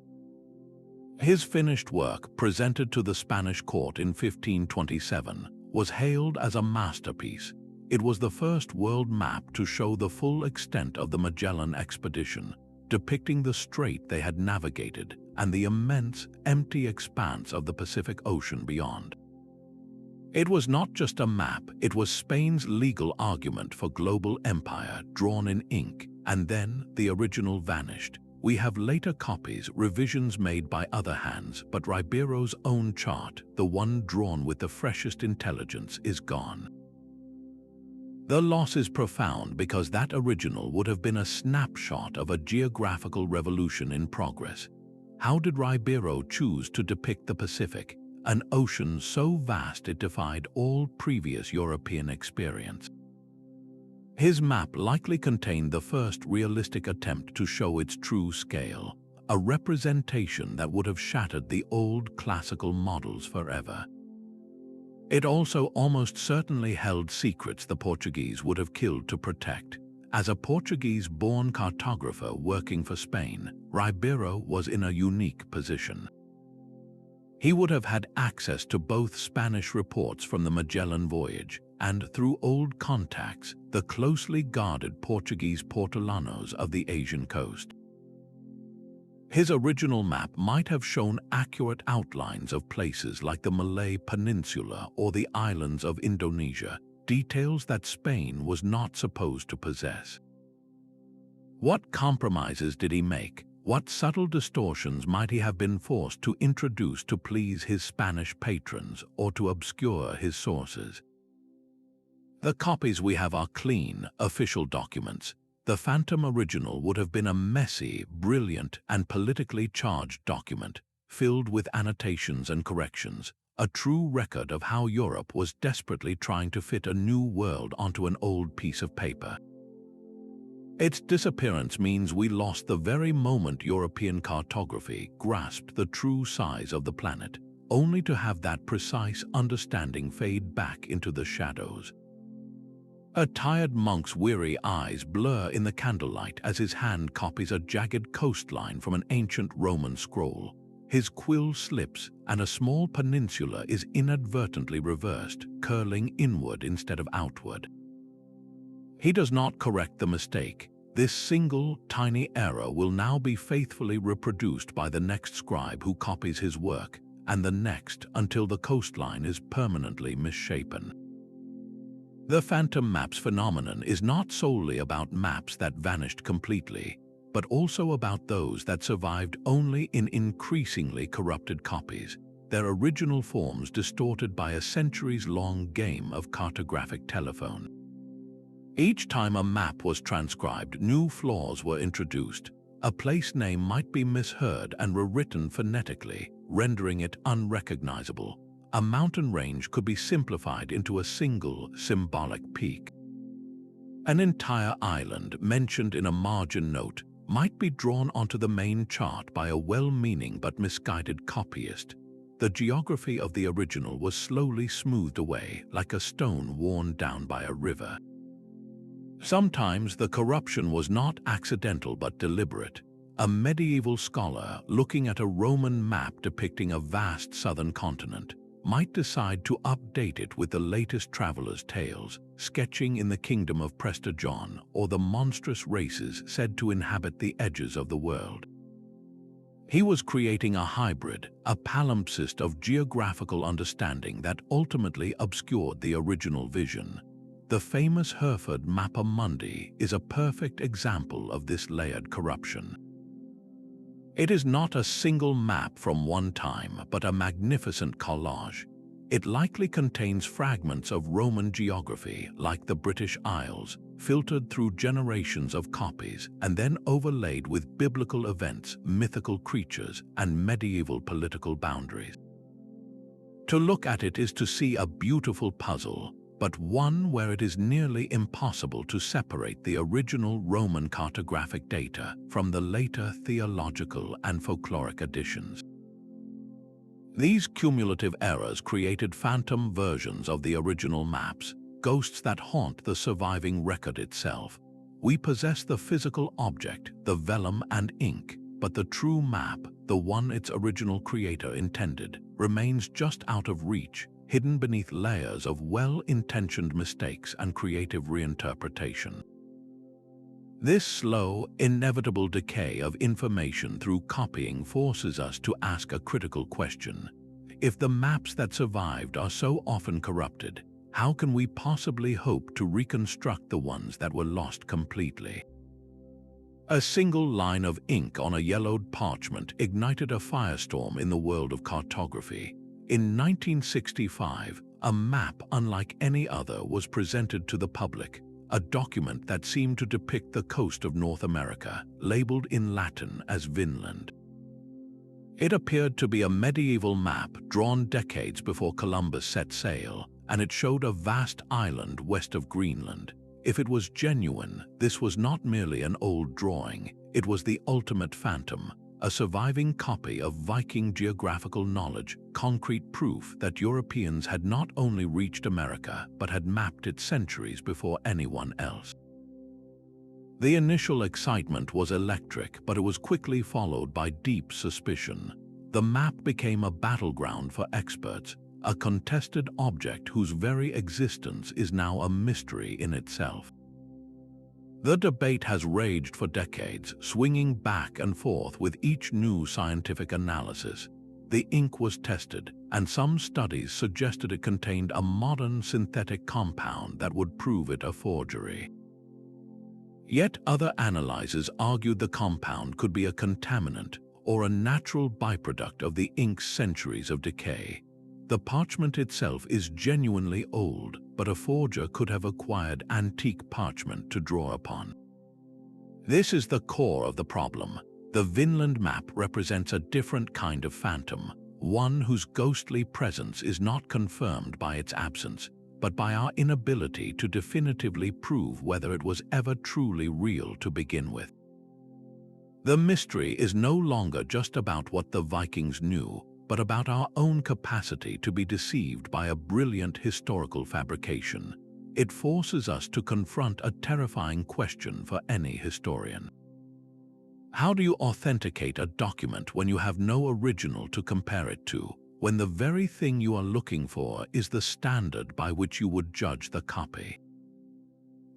Speaker 1: His finished work, presented to the Spanish court in 1527, was hailed as a masterpiece. It was the first world map to show the full extent of the Magellan expedition, depicting the strait they had navigated and the immense, empty expanse of the Pacific Ocean beyond. It was not just a map, it was Spain's legal argument for global empire drawn in ink, and then the original vanished. We have later copies, revisions made by other hands, but Ribeiro's own chart, the one drawn with the freshest intelligence, is gone. The loss is profound because that original would have been a snapshot of a geographical revolution in progress. How did Ribeiro choose to depict the Pacific, an ocean so vast it defied all previous European experience? His map likely contained the first realistic attempt to show its true scale, a representation that would have shattered the old classical models forever. It also almost certainly held secrets the Portuguese would have killed to protect. As a Portuguese-born cartographer working for Spain, Ribeiro was in a unique position. He would have had access to both Spanish reports from the Magellan voyage and, through old contacts, the closely guarded Portuguese Portolanos of the Asian coast. His original map might have shown accurate outlines of places like the Malay Peninsula or the islands of Indonesia, details that Spain was not supposed to possess. What compromises did he make? What subtle distortions might he have been forced to introduce to please his Spanish patrons or to obscure his sources? The copies we have are clean, official documents. The phantom original would have been a messy, brilliant, and politically charged document, filled with annotations and corrections, a true record of how Europe was desperately trying to fit a new world onto an old piece of paper. Its disappearance means we lost the very moment European cartography grasped the true size of the planet, only to have that precise understanding fade back into the shadows. A tired monk's weary eyes blur in the candlelight as his hand copies a jagged coastline from an ancient Roman scroll. His quill slips, and a small peninsula is inadvertently reversed, curling inward instead of outward. He does not correct the mistake. This single, tiny error will now be faithfully reproduced by the next scribe who copies his work, and the next until the coastline is permanently misshapen. The phantom maps phenomenon is not solely about maps that vanished completely, but also about those that survived only in increasingly corrupted copies, their original forms distorted by a centuries-long game of cartographic telephone. Each time a map was transcribed, new flaws were introduced. A place name might be misheard and rewritten phonetically, rendering it unrecognizable. A mountain range could be simplified into a single, symbolic peak. An entire island, mentioned in a margin note, might be drawn onto the main chart by a well-meaning but misguided copyist. The geography of the original was slowly smoothed away, like a stone worn down by a river. Sometimes the corruption was not accidental but deliberate. A medieval scholar, looking at a Roman map depicting a vast southern continent, might decide to update it with the latest travelers' tales, sketching in the kingdom of Prester John or the monstrous races said to inhabit the edges of the world. He was creating a hybrid, a palimpsest of geographical understanding that ultimately obscured the original vision. The famous Hereford Mappa Mundi is a perfect example of this layered corruption. It is not a single map from one time, but a magnificent collage. It likely contains fragments of Roman geography, like the British Isles, filtered through generations of copies and then overlaid with biblical events, mythical creatures, and medieval political boundaries. To look at it is to see a beautiful puzzle, but one where it is nearly impossible to separate the original Roman cartographic data from the later theological and folkloric additions. These cumulative errors created phantom versions of the original maps, ghosts that haunt the surviving record itself. We possess the physical object, the vellum and ink, but the true map, the one its original creator intended, remains just out of reach, hidden beneath layers of well-intentioned mistakes and creative reinterpretation. This slow, inevitable decay of information through copying forces us to ask a critical question. If the maps that survived are so often corrupted, how can we possibly hope to reconstruct the ones that were lost completely? A single line of ink on a yellowed parchment ignited a firestorm in the world of cartography. In 1965, a map unlike any other was presented to the public, a document that seemed to depict the coast of North America, labeled in Latin as Vinland. It appeared to be a medieval map drawn decades before Columbus set sail, and it showed a vast island west of Greenland. If it was genuine, this was not merely an old drawing, it was the ultimate phantom, a surviving copy of Viking geographical knowledge, concrete proof that Europeans had not only reached America, but had mapped it centuries before anyone else. The initial excitement was electric, but it was quickly followed by deep suspicion. The map became a battleground for experts, a contested object whose very existence is now a mystery in itself. The debate has raged for decades, swinging back and forth with each new scientific analysis. The ink was tested, and some studies suggested it contained a modern synthetic compound that would prove it a forgery. Yet other analyses argued the compound could be a contaminant or a natural byproduct of the ink's centuries of decay. The parchment itself is genuinely old, but a forger could have acquired antique parchment to draw upon. This is the core of the problem. The Vinland map represents a different kind of phantom, one whose ghostly presence is not confirmed by its absence, but by our inability to definitively prove whether it was ever truly real to begin with. The mystery is no longer just about what the Vikings knew, but about our own capacity to be deceived by a brilliant historical fabrication. It forces us to confront a terrifying question for any historian. How do you authenticate a document when you have no original to compare it to, when the very thing you are looking for is the standard by which you would judge the copy?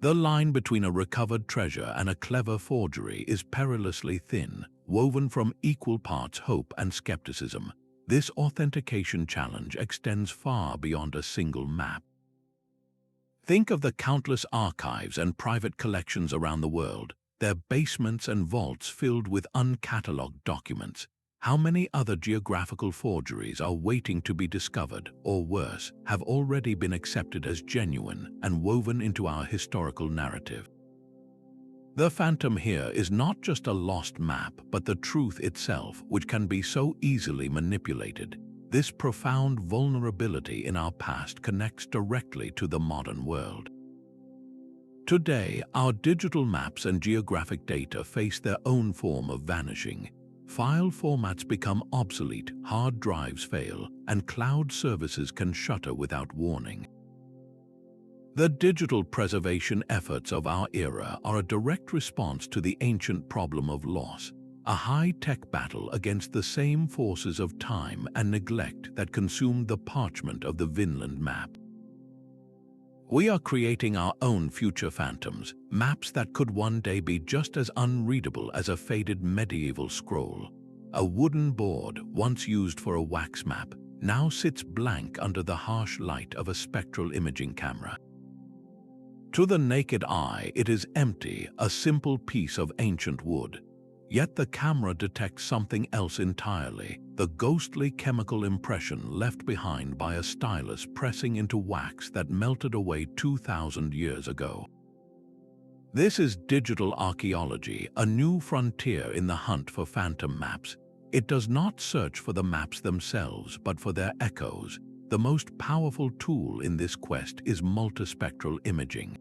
Speaker 1: The line between a recovered treasure and a clever forgery is perilously thin, woven from equal parts hope and skepticism. This authentication challenge extends far beyond a single map. Think of the countless archives and private collections around the world, their basements and vaults filled with uncatalogued documents. How many other geographical forgeries are waiting to be discovered, or worse, have already been accepted as genuine and woven into our historical narrative? The phantom here is not just a lost map, but the truth itself, which can be so easily manipulated. This profound vulnerability in our past connects directly to the modern world. Today, our digital maps and geographic data face their own form of vanishing. File formats become obsolete, hard drives fail, and cloud services can shutter without warning. The digital preservation efforts of our era are a direct response to the ancient problem of loss, a high-tech battle against the same forces of time and neglect that consumed the parchment of the Vinland map. We are creating our own future phantoms, maps that could one day be just as unreadable as a faded medieval scroll. A wooden board, once used for a wax map, now sits blank under the harsh light of a spectral imaging camera. To the naked eye, it is empty, a simple piece of ancient wood. Yet the camera detects something else entirely, the ghostly chemical impression left behind by a stylus pressing into wax that melted away 2,000 years ago. This is digital archaeology, a new frontier in the hunt for phantom maps. It does not search for the maps themselves, but for their echoes. The most powerful tool in this quest is multispectral imaging.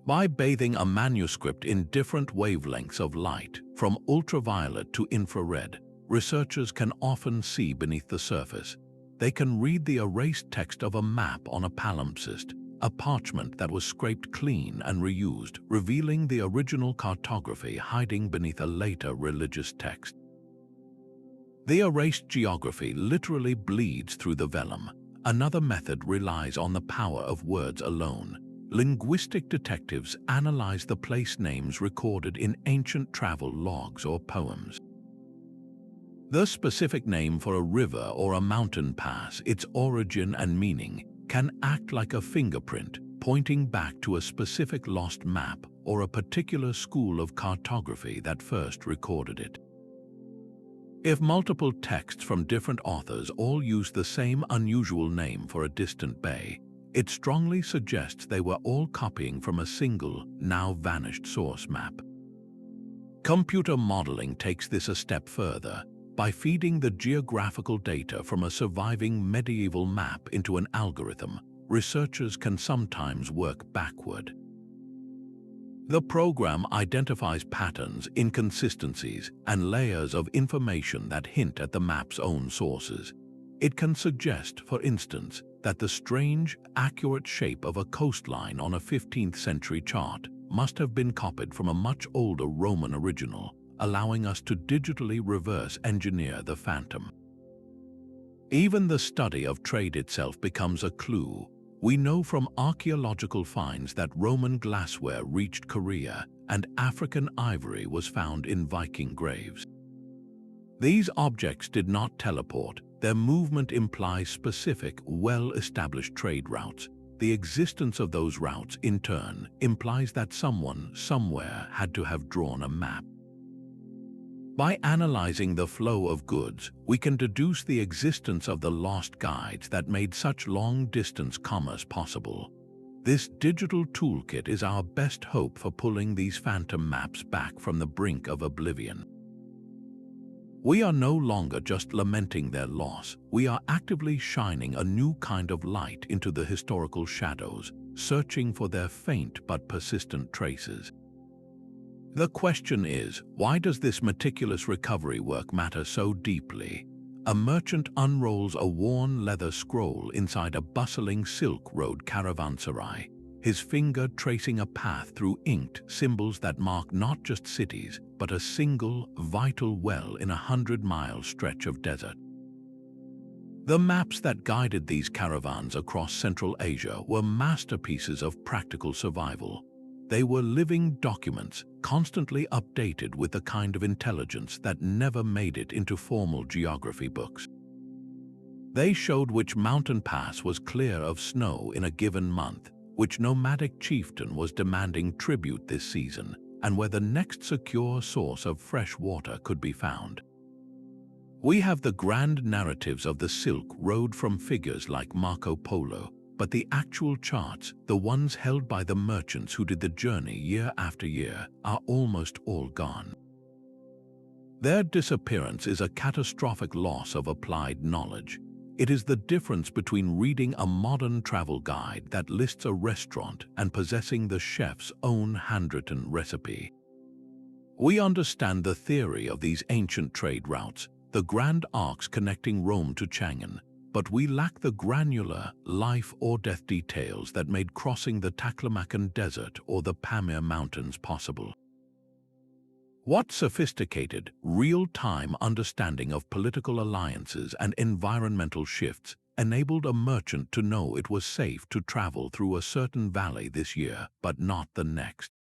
Speaker 1: By bathing a manuscript in different wavelengths of light, from ultraviolet to infrared, researchers can often see beneath the surface. They can read the erased text of a map on a palimpsest, a parchment that was scraped clean and reused, revealing the original cartography hiding beneath a later religious text. The erased geography literally bleeds through the vellum. Another method relies on the power of words alone. Linguistic detectives analyze the place names recorded in ancient travel logs or poems. The specific name for a river or a mountain pass, its origin and meaning, can act like a fingerprint, pointing back to a specific lost map or a particular school of cartography that first recorded it. If multiple texts from different authors all use the same unusual name for a distant bay, it strongly suggests they were all copying from a single, now vanished source map. Computer modeling takes this a step further. By feeding the geographical data from a surviving medieval map into an algorithm, researchers can sometimes work backward. The program identifies patterns, inconsistencies, and layers of information that hint at the map's own sources. It can suggest, for instance, that the strange, accurate shape of a coastline on a 15th century chart must have been copied from a much older Roman original, allowing us to digitally reverse engineer the phantom. Even the study of trade itself becomes a clue. We know from archaeological finds that Roman glassware reached Korea and African ivory was found in Viking graves. These objects did not teleport. Their movement implies specific, well-established trade routes. The existence of those routes, in turn, implies that someone, somewhere, had to have drawn a map. By analyzing the flow of goods, we can deduce the existence of the lost guides that made such long-distance commerce possible. This digital toolkit is our best hope for pulling these phantom maps back from the brink of oblivion. We are no longer just lamenting their loss, we are actively shining a new kind of light into the historical shadows, searching for their faint but persistent traces. The question is, why does this meticulous recovery work matter so deeply? A merchant unrolls a worn leather scroll inside a bustling Silk Road caravanserai, his finger tracing a path through inked symbols that mark not just cities, but a single, vital well in a 100-mile stretch of desert. The maps that guided these caravans across Central Asia were masterpieces of practical survival. They were living documents, constantly updated with a kind of intelligence that never made it into formal geography books. They showed which mountain pass was clear of snow in a given month, which nomadic chieftain was demanding tribute this season, and where the next secure source of fresh water could be found. We have the grand narratives of the Silk Road from figures like Marco Polo, but the actual charts, the ones held by the merchants who did the journey year after year, are almost all gone. Their disappearance is a catastrophic loss of applied knowledge. It is the difference between reading a modern travel guide that lists a restaurant and possessing the chef's own handwritten recipe. We understand the theory of these ancient trade routes, the grand arcs connecting Rome to Chang'an, but we lack the granular life or death details that made crossing the Taklamakan Desert or the Pamir Mountains possible. What sophisticated, real-time understanding of political alliances and environmental shifts enabled a merchant to know it was safe to travel through a certain valley this year, but not the next?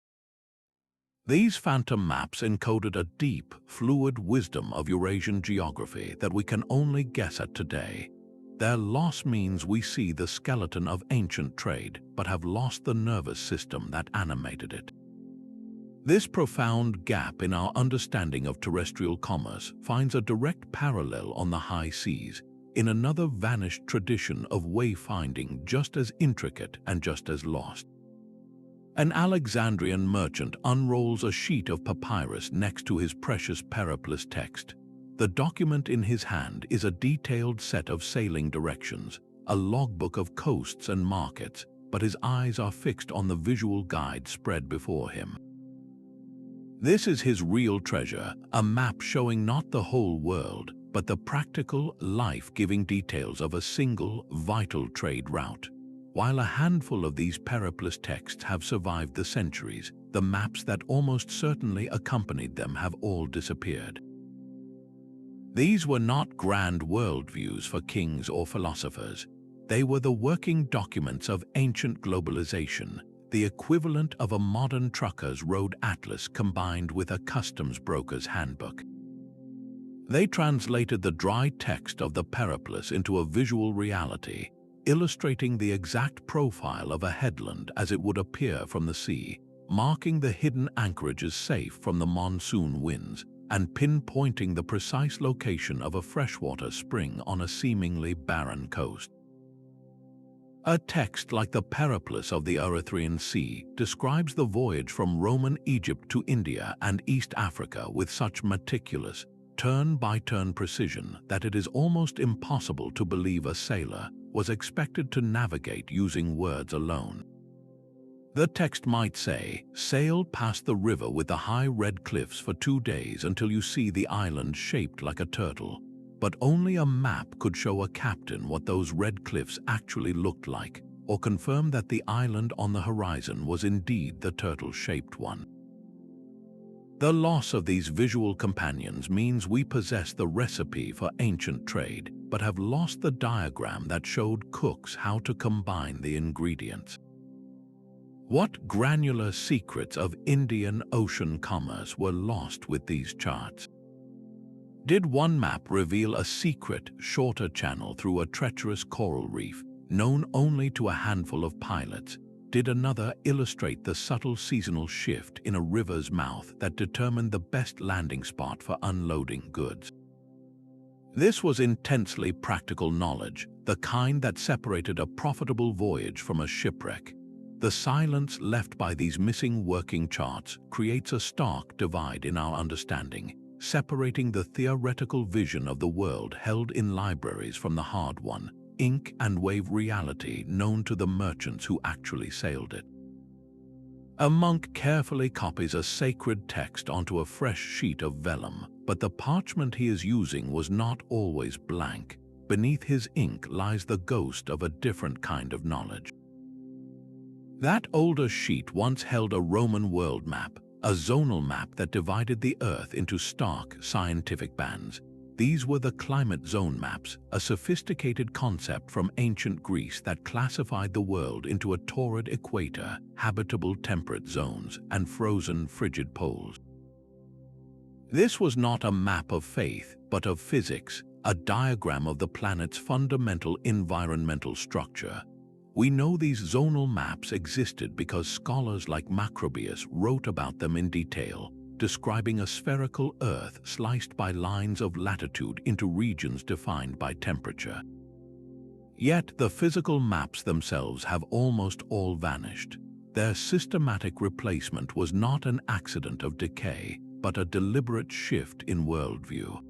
Speaker 1: These phantom maps encoded a deep, fluid wisdom of Eurasian geography that we can only guess at today. Their loss means we see the skeleton of ancient trade, but have lost the nervous system that animated it. This profound gap in our understanding of terrestrial commerce finds a direct parallel on the high seas, in another vanished tradition of wayfinding just as intricate and just as lost. An Alexandrian merchant unrolls a sheet of papyrus next to his precious periplus text. The document in his hand is a detailed set of sailing directions, a logbook of coasts and markets, but his eyes are fixed on the visual guide spread before him. This is his real treasure, a map showing not the whole world, but the practical, life-giving details of a single, vital trade route. While a handful of these periplus texts have survived the centuries, the maps that almost certainly accompanied them have all disappeared. These were not grand worldviews for kings or philosophers. They were the working documents of ancient globalization, the equivalent of a modern trucker's road atlas combined with a customs broker's handbook. They translated the dry text of the periplus into a visual reality, illustrating the exact profile of a headland as it would appear from the sea, marking the hidden anchorages safe from the monsoon winds, and pinpointing the precise location of a freshwater spring on a seemingly barren coast. A text like the Periplus of the Erythraean Sea describes the voyage from Roman Egypt to India and East Africa with such meticulous, turn-by-turn precision that it is almost impossible to believe a sailor was expected to navigate using words alone. The text might say, "Sail past the river with the high red cliffs for 2 days until you see the island shaped like a turtle," but only a map could show a captain what those red cliffs actually looked like, or confirm that the island on the horizon was indeed the turtle-shaped one. The loss of these visual companions means we possess the recipe for ancient trade, but have lost the diagram that showed cooks how to combine the ingredients. What granular secrets of Indian Ocean commerce were lost with these charts? Did one map reveal a secret, shorter channel through a treacherous coral reef, known only to a handful of pilots? Did another illustrate the subtle seasonal shift in a river's mouth that determined the best landing spot for unloading goods? This was intensely practical knowledge, the kind that separated a profitable voyage from a shipwreck. The silence left by these missing working charts creates a stark divide in our understanding, separating the theoretical vision of the world held in libraries from the hard one, ink and wave reality known to the merchants who actually sailed it. A monk carefully copies a sacred text onto a fresh sheet of vellum, but the parchment he is using was not always blank. Beneath his ink lies the ghost of a different kind of knowledge. That older sheet once held a Roman world map, a zonal map that divided the Earth into stark scientific bands. These were the climate zone maps, a sophisticated concept from ancient Greece that classified the world into a torrid equator, habitable temperate zones, and frozen frigid poles. This was not a map of faith, but of physics, a diagram of the planet's fundamental environmental structure. We know these zonal maps existed because scholars like Macrobius wrote about them in detail, describing a spherical Earth sliced by lines of latitude into regions defined by temperature. Yet the physical maps themselves have almost all vanished. Their systematic replacement was not an accident of decay, but a deliberate shift in worldview.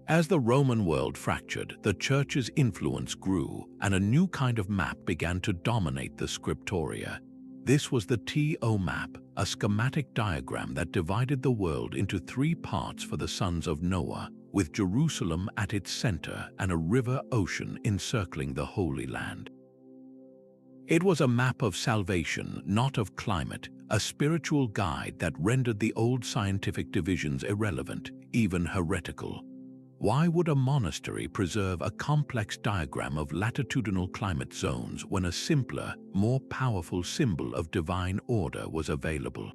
Speaker 1: As the Roman world fractured, the Church's influence grew, and a new kind of map began to dominate the scriptoria. This was the TO map, a schematic diagram that divided the world into 3 parts for the sons of Noah, with Jerusalem at its center and a river ocean encircling the Holy Land. It was a map of salvation, not of climate, a spiritual guide that rendered the old scientific divisions irrelevant, even heretical. Why would a monastery preserve a complex diagram of latitudinal climate zones when a simpler, more powerful symbol of divine order was available?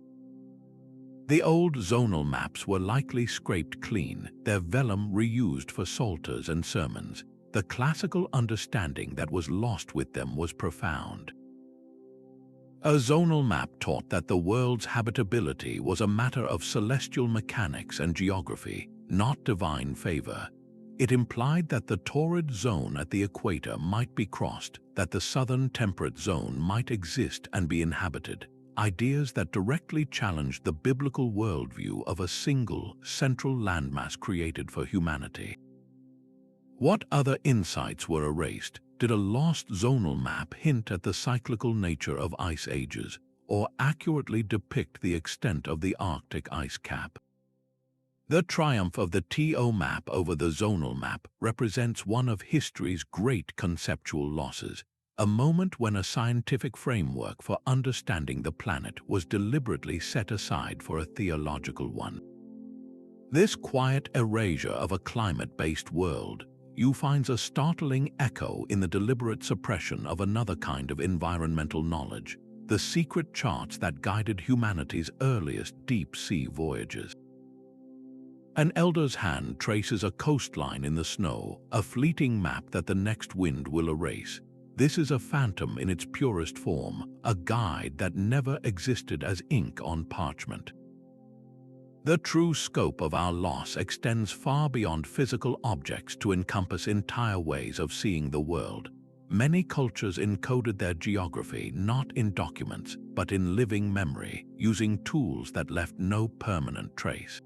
Speaker 1: The old zonal maps were likely scraped clean, their vellum reused for psalters and sermons. the classical understanding that was lost with them was profound. A zonal map taught that the world's habitability was a matter of celestial mechanics and geography, not divine favor. It implied that the torrid zone at the equator might be crossed, that the southern temperate zone might exist and be inhabited, ideas that directly challenged the biblical worldview of a single, central landmass created for humanity. What other insights were erased? Did a lost zonal map hint at the cyclical nature of ice ages, or accurately depict the extent of the Arctic ice cap? The triumph of the TO map over the zonal map represents one of history's great conceptual losses, a moment when a scientific framework for understanding the planet was deliberately set aside for a theological one. This quiet erasure of a climate-based world finds a startling echo in the deliberate suppression of another kind of environmental knowledge, the secret charts that guided humanity's earliest deep-sea voyages. An elder's hand traces a coastline in the snow, a fleeting map that the next wind will erase. This is a phantom in its purest form, a guide that never existed as ink on parchment. The true scope of our loss extends far beyond physical objects to encompass entire ways of seeing the world. Many cultures encoded their geography not in documents, but in living memory, using tools that left no permanent trace.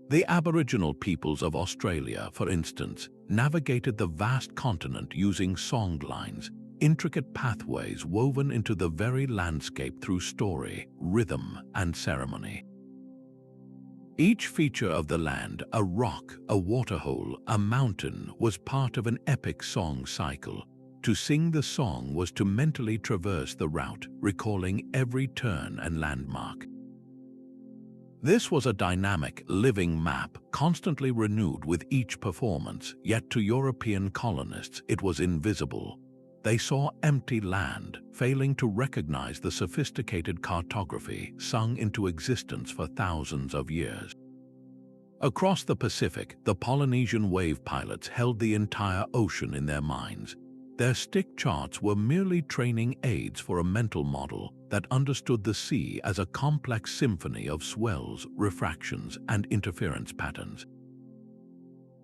Speaker 1: The Aboriginal peoples of Australia, for instance, navigated the vast continent using songlines, intricate pathways woven into the very landscape through story, rhythm, and ceremony. Each feature of the land, a rock, a waterhole, a mountain, was part of an epic song cycle. To sing the song was to mentally traverse the route, recalling every turn and landmark. This was a dynamic, living map, constantly renewed with each performance, yet to European colonists it was invisible. They saw empty land, failing to recognize the sophisticated cartography sung into existence for thousands of years. Across the Pacific, the Polynesian wave pilots held the entire ocean in their minds. Their stick charts were merely training aids for a mental model that understood the sea as a complex symphony of swells, refractions, and interference patterns.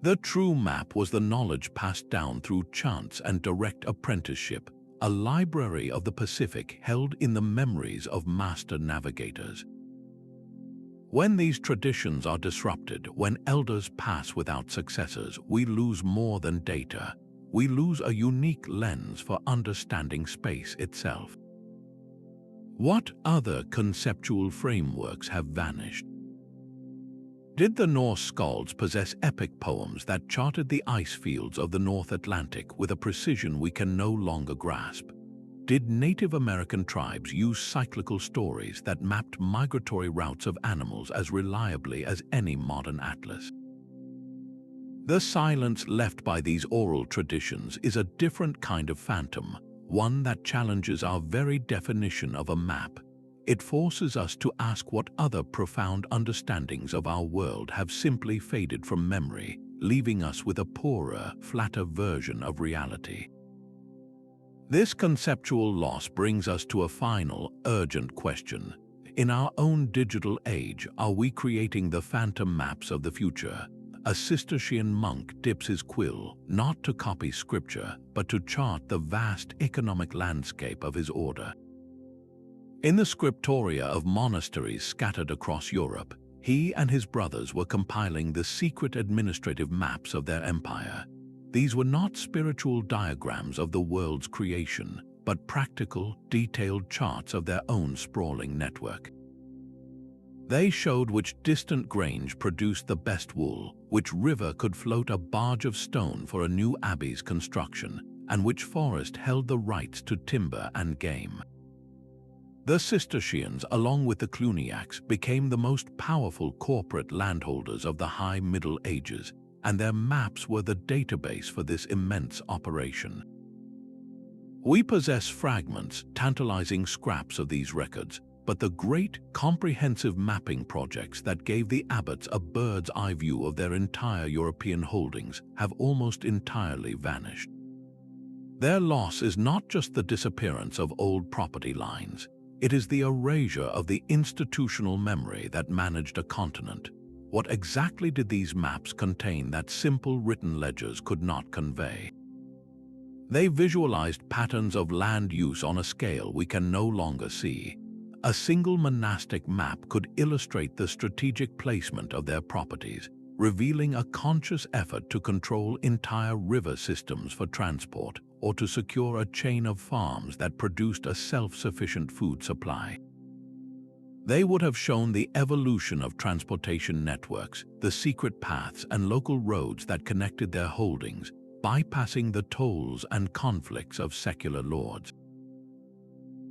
Speaker 1: The true map was the knowledge passed down through chance and direct apprenticeship, a library of the Pacific held in the memories of master navigators. When these traditions are disrupted, when elders pass without successors, we lose more than data. We lose a unique lens for understanding space itself. What other conceptual frameworks have vanished? Did the Norse skalds possess epic poems that charted the ice fields of the North Atlantic with a precision we can no longer grasp? Did Native American tribes use cyclical stories that mapped migratory routes of animals as reliably as any modern atlas? The silence left by these oral traditions is a different kind of phantom, one that challenges our very definition of a map. It forces us to ask what other profound understandings of our world have simply faded from memory, leaving us with a poorer, flatter version of reality. This conceptual loss brings us to a final, urgent question. In our own digital age, are we creating the phantom maps of the future? A Cistercian monk dips his quill, not to copy scripture, but to chart the vast economic landscape of his order. In the scriptoria of monasteries scattered across Europe, he and his brothers were compiling the secret administrative maps of their empire. These were not spiritual diagrams of the world's creation, but practical, detailed charts of their own sprawling network. They showed which distant grange produced the best wool, which river could float a barge of stone for a new abbey's construction, and which forest held the rights to timber and game. The Cistercians, along with the Cluniacs, became the most powerful corporate landholders of the High Middle Ages, and their maps were the database for this immense operation. We possess fragments, tantalizing scraps of these records, but the great, comprehensive mapping projects that gave the abbots a bird's-eye view of their entire European holdings have almost entirely vanished. Their loss is not just the disappearance of old property lines, it is the erasure of the institutional memory that managed a continent. What exactly did these maps contain that simple written ledgers could not convey? They visualized patterns of land use on a scale we can no longer see. A single monastic map could illustrate the strategic placement of their properties, revealing a conscious effort to control entire river systems for transport or to secure a chain of farms that produced a self-sufficient food supply. They would have shown the evolution of transportation networks, the secret paths and local roads that connected their holdings, bypassing the tolls and conflicts of secular lords.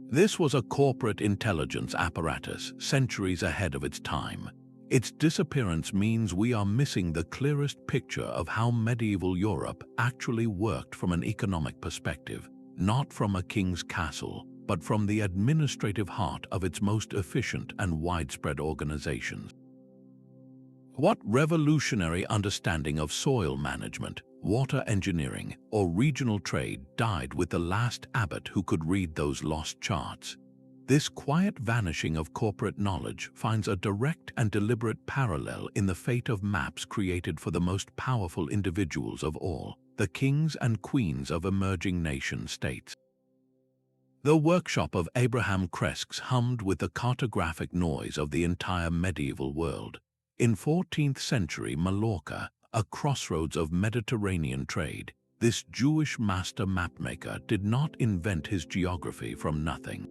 Speaker 1: This was a corporate intelligence apparatus centuries ahead of its time. Its disappearance means we are missing the clearest picture of how medieval Europe actually worked from an economic perspective, not from a king's castle, but from the administrative heart of its most efficient and widespread organizations. What revolutionary understanding of soil management, water engineering, or regional trade died with the last abbot who could read those lost charts? This quiet vanishing of corporate knowledge finds a direct and deliberate parallel in the fate of maps created for the most powerful individuals of all, the kings and queens of emerging nation-states. The workshop of Abraham Cresques hummed with the cartographic noise of the entire medieval world. In 14th century Mallorca, a crossroads of Mediterranean trade, this Jewish master mapmaker did not invent his geography from nothing.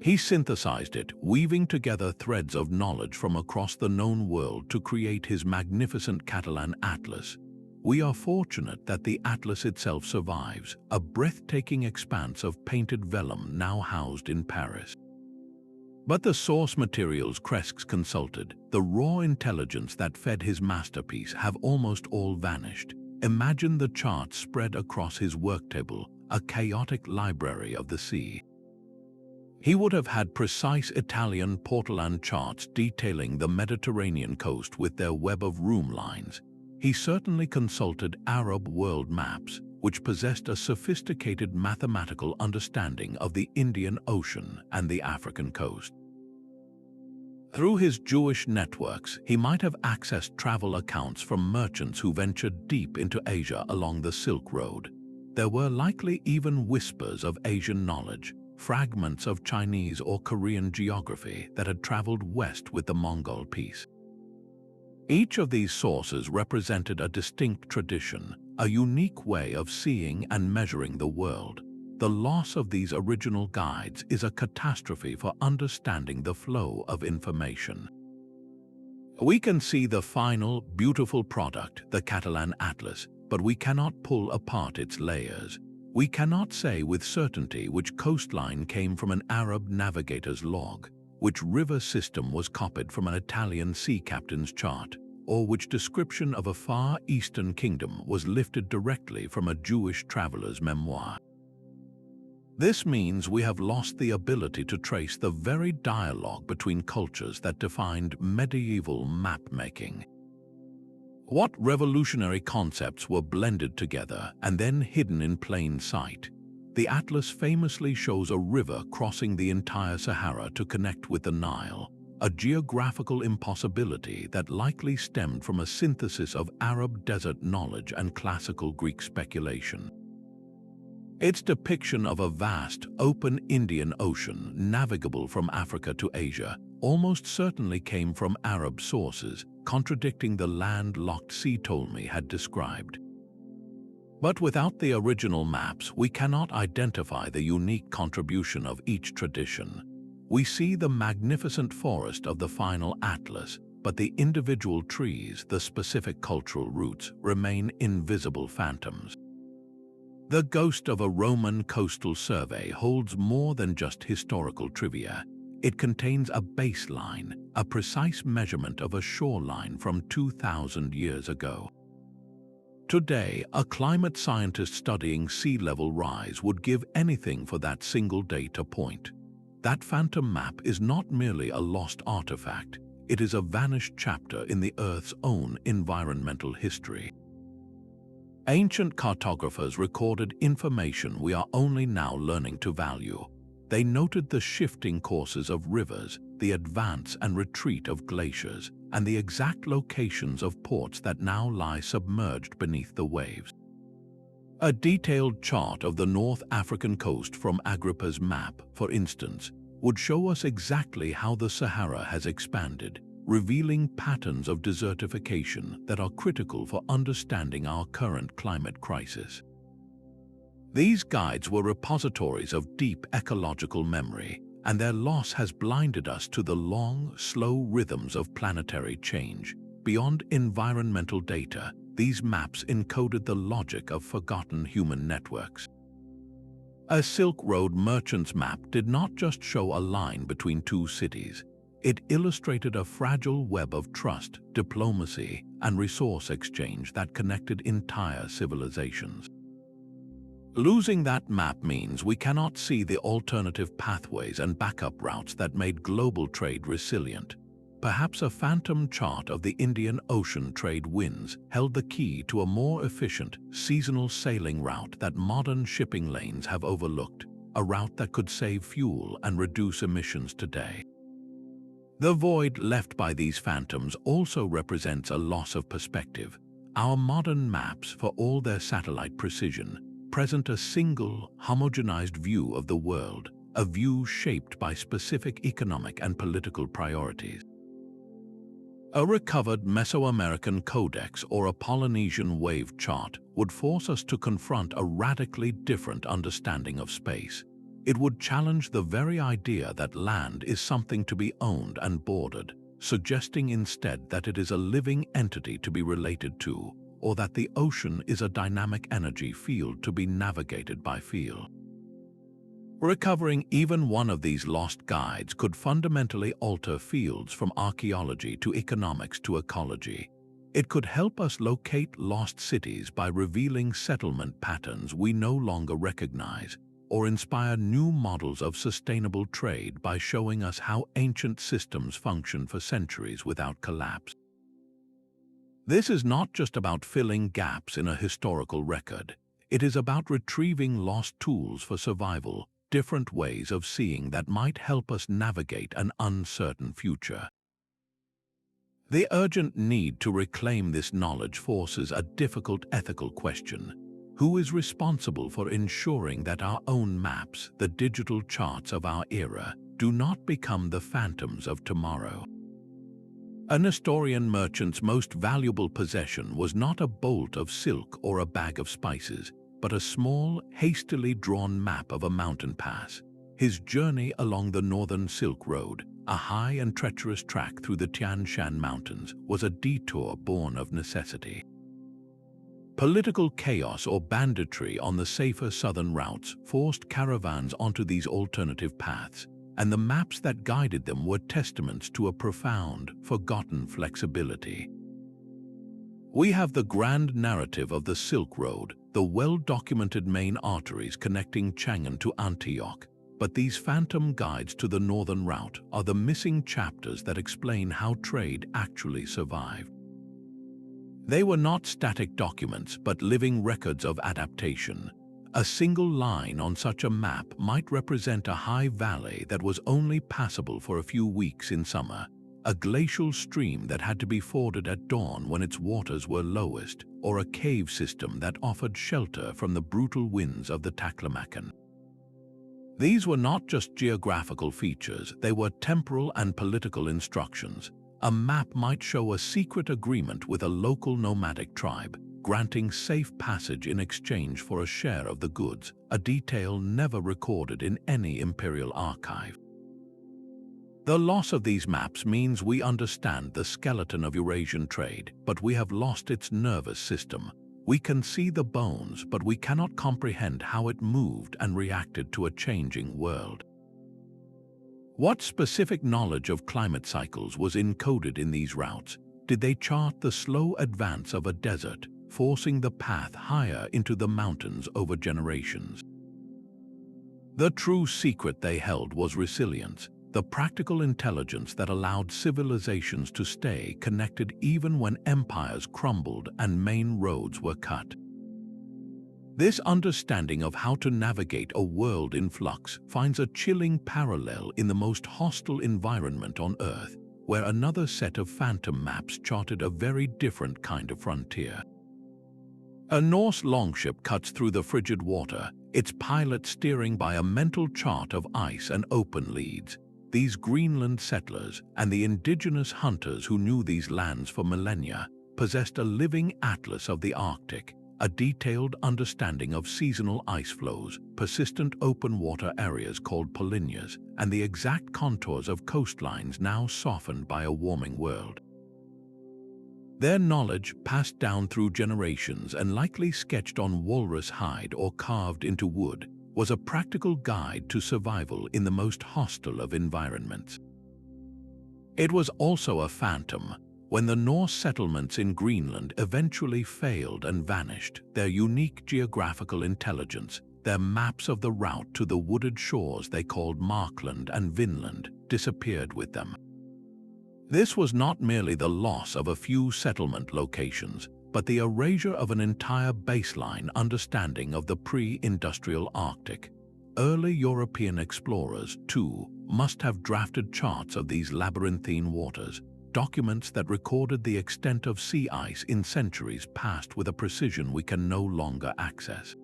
Speaker 1: He synthesized it, weaving together threads of knowledge from across the known world to create his magnificent Catalan atlas. We are fortunate that the atlas itself survives, a breathtaking expanse of painted vellum now housed in Paris. But the source materials Cresques consulted, the raw intelligence that fed his masterpiece, have almost all vanished. Imagine the charts spread across his worktable, a chaotic library of the sea. He would have had precise Italian Portolan charts detailing the Mediterranean coast with their web of room lines. He certainly consulted Arab world maps, which possessed a sophisticated mathematical understanding of the Indian Ocean and the African coast. Through his Jewish networks, he might have accessed travel accounts from merchants who ventured deep into Asia along the Silk Road. There were likely even whispers of Asian knowledge, fragments of Chinese or Korean geography that had traveled west with the Mongol peace. Each of these sources represented a distinct tradition, a unique way of seeing and measuring the world. The loss of these original guides is a catastrophe for understanding the flow of information. We can see the final, beautiful product, the Catalan Atlas, but we cannot pull apart its layers. We cannot say with certainty which coastline came from an Arab navigator's log, which river system was copied from an Italian sea captain's chart, or which description of a far eastern kingdom was lifted directly from a Jewish traveler's memoir. This means we have lost the ability to trace the very dialogue between cultures that defined medieval map-making. What revolutionary concepts were blended together and then hidden in plain sight? The atlas famously shows a river crossing the entire Sahara to connect with the Nile, a geographical impossibility that likely stemmed from a synthesis of Arab desert knowledge and classical Greek speculation. Its depiction of a vast, open Indian Ocean navigable from Africa to Asia almost certainly came from Arab sources, contradicting the land-locked sea Ptolemy had described. But without the original maps, we cannot identify the unique contribution of each tradition. We see the magnificent forest of the final atlas, but the individual trees, the specific cultural roots, remain invisible phantoms. The ghost of a Roman coastal survey holds more than just historical trivia. It contains a baseline, a precise measurement of a shoreline from 2,000 years ago. Today, a climate scientist studying sea level rise would give anything for that single data point. That phantom map is not merely a lost artifact, it is a vanished chapter in the Earth's own environmental history. Ancient cartographers recorded information we are only now learning to value. They noted the shifting courses of rivers, the advance and retreat of glaciers, and the exact locations of ports that now lie submerged beneath the waves. A detailed chart of the North African coast from Agrippa's map, for instance, would show us exactly how the Sahara has expanded, revealing patterns of desertification that are critical for understanding our current climate crisis. These guides were repositories of deep ecological memory, and their loss has blinded us to the long, slow rhythms of planetary change. Beyond environmental data, these maps encoded the logic of forgotten human networks. A Silk Road merchant's map did not just show a line between two cities. It illustrated a fragile web of trust, diplomacy, and resource exchange that connected entire civilizations. Losing that map means we cannot see the alternative pathways and backup routes that made global trade resilient. Perhaps a phantom chart of the Indian Ocean trade winds held the key to a more efficient, seasonal sailing route that modern shipping lanes have overlooked, a route that could save fuel and reduce emissions today. The void left by these phantoms also represents a loss of perspective. Our modern maps, for all their satellite precision, present a single, homogenized view of the world, a view shaped by specific economic and political priorities. A recovered Mesoamerican codex or a Polynesian wave chart would force us to confront a radically different understanding of space. It would challenge the very idea that land is something to be owned and bordered, suggesting instead that it is a living entity to be related to, or that the ocean is a dynamic energy field to be navigated by feel. Recovering even one of these lost guides could fundamentally alter fields from archaeology to economics to ecology. It could help us locate lost cities by revealing settlement patterns we no longer recognize, or inspire new models of sustainable trade by showing us how ancient systems function for centuries without collapse. This is not just about filling gaps in a historical record. It is about retrieving lost tools for survival, different ways of seeing that might help us navigate an uncertain future. The urgent need to reclaim this knowledge forces a difficult ethical question. Who is responsible for ensuring that our own maps, the digital charts of our era, do not become the phantoms of tomorrow? A Nestorian merchant's most valuable possession was not a bolt of silk or a bag of spices, but a small, hastily drawn map of a mountain pass. His journey along the northern Silk Road, a high and treacherous track through the Tian Shan Mountains, was a detour born of necessity. Political chaos or banditry on the safer southern routes forced caravans onto these alternative paths, and the maps that guided them were testaments to a profound, forgotten flexibility. We have the grand narrative of the Silk Road, the well-documented main arteries connecting Chang'an to Antioch, but these phantom guides to the northern route are the missing chapters that explain how trade actually survived. They were not static documents, but living records of adaptation. A single line on such a map might represent a high valley that was only passable for a few weeks in summer, a glacial stream that had to be forded at dawn when its waters were lowest, or a cave system that offered shelter from the brutal winds of the Taklamakan. These were not just geographical features, they were temporal and political instructions. A map might show a secret agreement with a local nomadic tribe, granting safe passage in exchange for a share of the goods, a detail never recorded in any imperial archive. The loss of these maps means we understand the skeleton of Eurasian trade, but we have lost its nervous system. We can see the bones, but we cannot comprehend how it moved and reacted to a changing world. What specific knowledge of climate cycles was encoded in these routes? Did they chart the slow advance of a desert, forcing the path higher into the mountains over generations? The true secret they held was resilience, the practical intelligence that allowed civilizations to stay connected even when empires crumbled and main roads were cut. This understanding of how to navigate a world in flux finds a chilling parallel in the most hostile environment on Earth, where another set of phantom maps charted a very different kind of frontier. A Norse longship cuts through the frigid water, its pilot steering by a mental chart of ice and open leads. These Greenland settlers and the indigenous hunters who knew these lands for millennia possessed a living atlas of the Arctic, a detailed understanding of seasonal ice flows, persistent open water areas called Polynesian, and the exact contours of coastlines now softened by a warming world. Their knowledge, passed down through generations and likely sketched on walrus hide or carved into wood, was a practical guide to survival in the most hostile of environments. It was also a phantom. When the Norse settlements in Greenland eventually failed and vanished, their unique geographical intelligence, their maps of the route to the wooded shores they called Markland and Vinland, disappeared with them. This was not merely the loss of a few settlement locations, but the erasure of an entire baseline understanding of the pre-industrial Arctic. Early European explorers, too, must have drafted charts of these labyrinthine waters, documents that recorded the extent of sea ice in centuries past with a precision we can no longer access.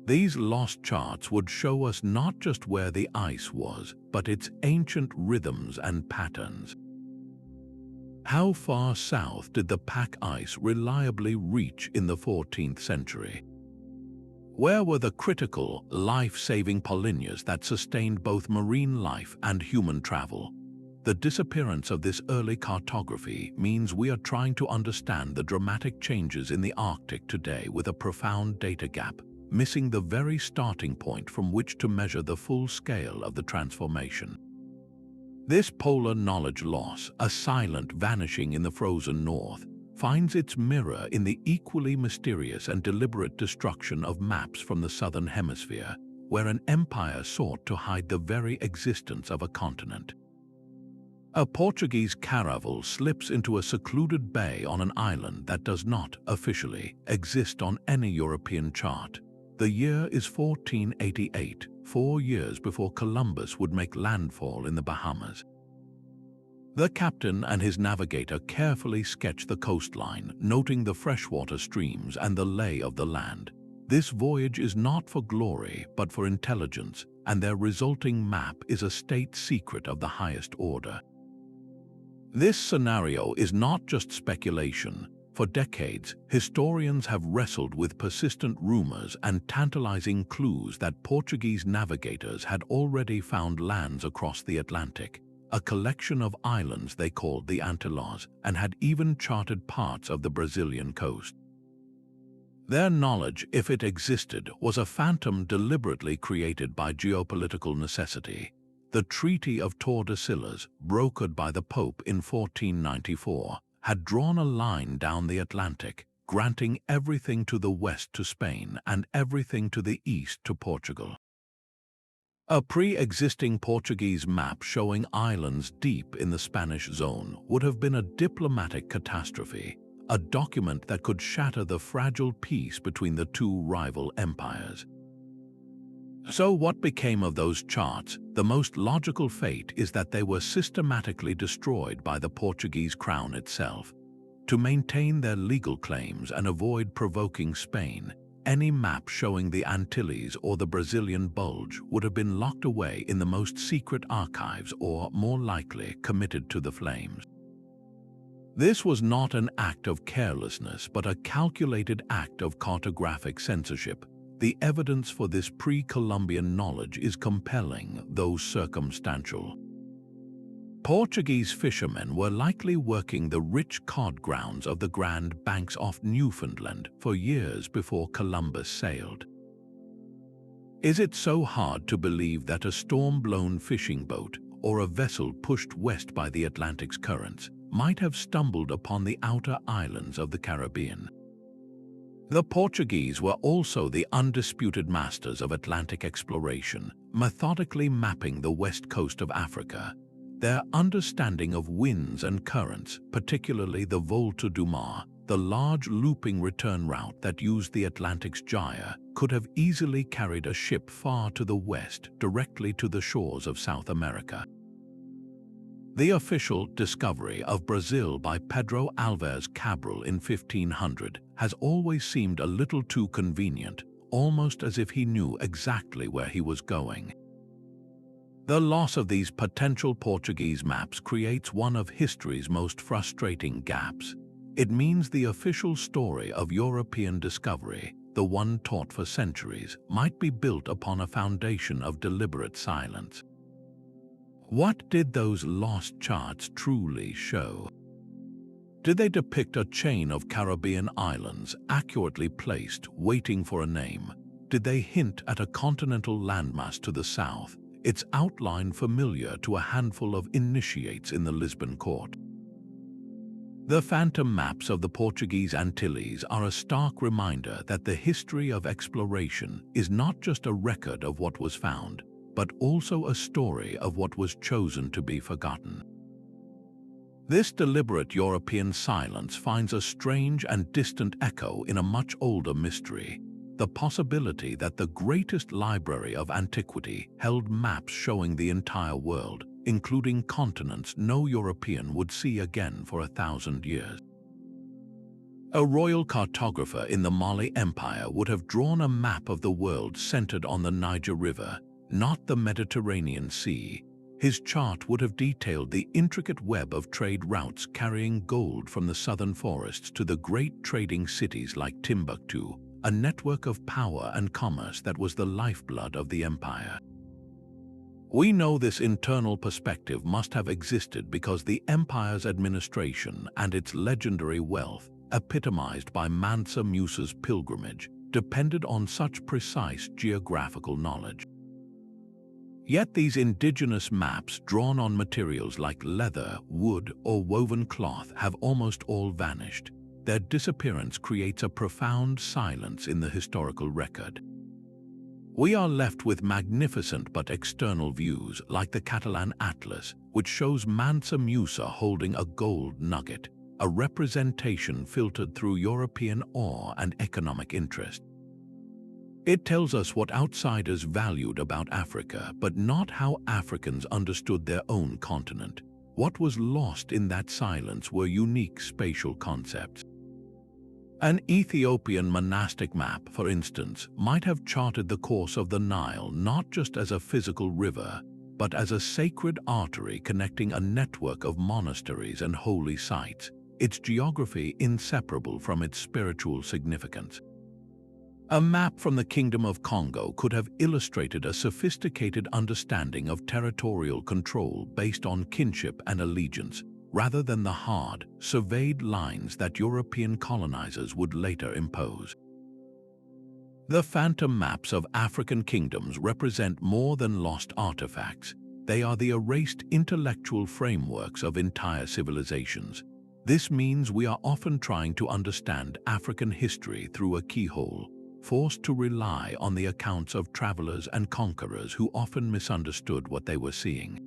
Speaker 1: These lost charts would show us not just where the ice was, but its ancient rhythms and patterns. How far south did the pack ice reliably reach in the 14th century? Where were the critical, life-saving Polynesians that sustained both marine life and human travel? The disappearance of this early cartography means we are trying to understand the dramatic changes in the Arctic today with a profound data gap, missing the very starting point from which to measure the full scale of the transformation. This polar knowledge loss, a silent vanishing in the frozen north, finds its mirror in the equally mysterious and deliberate destruction of maps from the southern hemisphere, where an empire sought to hide the very existence of a continent. A Portuguese caravel slips into a secluded bay on an island that does not, officially, exist on any European chart. The year is 1488, 4 years before Columbus would make landfall in the Bahamas. The captain and his navigator carefully sketch the coastline, noting the freshwater streams and the lay of the land. This voyage is not for glory, but for intelligence, and their resulting map is a state secret of the highest order. This scenario is not just speculation. For decades, historians have wrestled with persistent rumors and tantalizing clues that Portuguese navigators had already found lands across the Atlantic, a collection of islands they called the Antilles, and had even charted parts of the Brazilian coast. Their knowledge, if it existed, was a phantom deliberately created by geopolitical necessity. The Treaty of Tordesillas, brokered by the Pope in 1494, had drawn a line down the Atlantic, granting everything to the west to Spain and everything to the east to Portugal. A pre-existing Portuguese map showing islands deep in the Spanish zone would have been a diplomatic catastrophe, a document that could shatter the fragile peace between the two rival empires. So what became of those charts? The most logical fate is that they were systematically destroyed by the Portuguese crown itself. To maintain their legal claims and avoid provoking Spain, any map showing the Antilles or the Brazilian Bulge would have been locked away in the most secret archives or, more likely, committed to the flames. This was not an act of carelessness, but a calculated act of cartographic censorship. The evidence for this pre-Columbian knowledge is compelling, though circumstantial. Portuguese fishermen were likely working the rich cod grounds of the Grand Banks off Newfoundland for years before Columbus sailed. Is it so hard to believe that a storm-blown fishing boat or a vessel pushed west by the Atlantic's currents might have stumbled upon the outer islands of the Caribbean? The Portuguese were also the undisputed masters of Atlantic exploration, methodically mapping the west coast of Africa. Their understanding of winds and currents, particularly the Volta du Mar, the large looping return route that used the Atlantic's gyre, could have easily carried a ship far to the west, directly to the shores of South America. The official discovery of Brazil by Pedro Álvares Cabral in 1500 has always seemed a little too convenient, almost as if he knew exactly where he was going. The loss of these potential Portuguese maps creates one of history's most frustrating gaps. It means the official story of European discovery, the one taught for centuries, might be built upon a foundation of deliberate silence. What did those lost charts truly show? Did they depict a chain of Caribbean islands accurately placed, waiting for a name? Did they hint at a continental landmass to the south, its outline familiar to a handful of initiates in the Lisbon court? The phantom maps of the Portuguese Antilles are a stark reminder that the history of exploration is not just a record of what was found, but also a story of what was chosen to be forgotten. This deliberate European silence finds a strange and distant echo in a much older mystery: the possibility that the greatest library of antiquity held maps showing the entire world, including continents no European would see again for 1,000 years. A royal cartographer in the Mali Empire would have drawn a map of the world centered on the Niger River, not the Mediterranean Sea. His chart would have detailed the intricate web of trade routes carrying gold from the southern forests to the great trading cities like Timbuktu, a network of power and commerce that was the lifeblood of the empire. We know this internal perspective must have existed because the empire's administration and its legendary wealth, epitomized by Mansa Musa's pilgrimage, depended on such precise geographical knowledge. Yet these indigenous maps, drawn on materials like leather, wood, or woven cloth, have almost all vanished. Their disappearance creates a profound silence in the historical record. We are left with magnificent but external views, like the Catalan Atlas, which shows Mansa Musa holding a gold nugget, a representation filtered through European awe and economic interest. It tells us what outsiders valued about Africa, but not how Africans understood their own continent. What was lost in that silence were unique spatial concepts. An Ethiopian monastic map, for instance, might have charted the course of the Nile not just as a physical river, but as a sacred artery connecting a network of monasteries and holy sites, its geography inseparable from its spiritual significance. A map from the Kingdom of Congo could have illustrated a sophisticated understanding of territorial control based on kinship and allegiance, rather than the hard, surveyed lines that European colonizers would later impose. The phantom maps of African kingdoms represent more than lost artifacts. They are the erased intellectual frameworks of entire civilizations. This means we are often trying to understand African history through a keyhole, forced to rely on the accounts of travelers and conquerors who often misunderstood what they were seeing.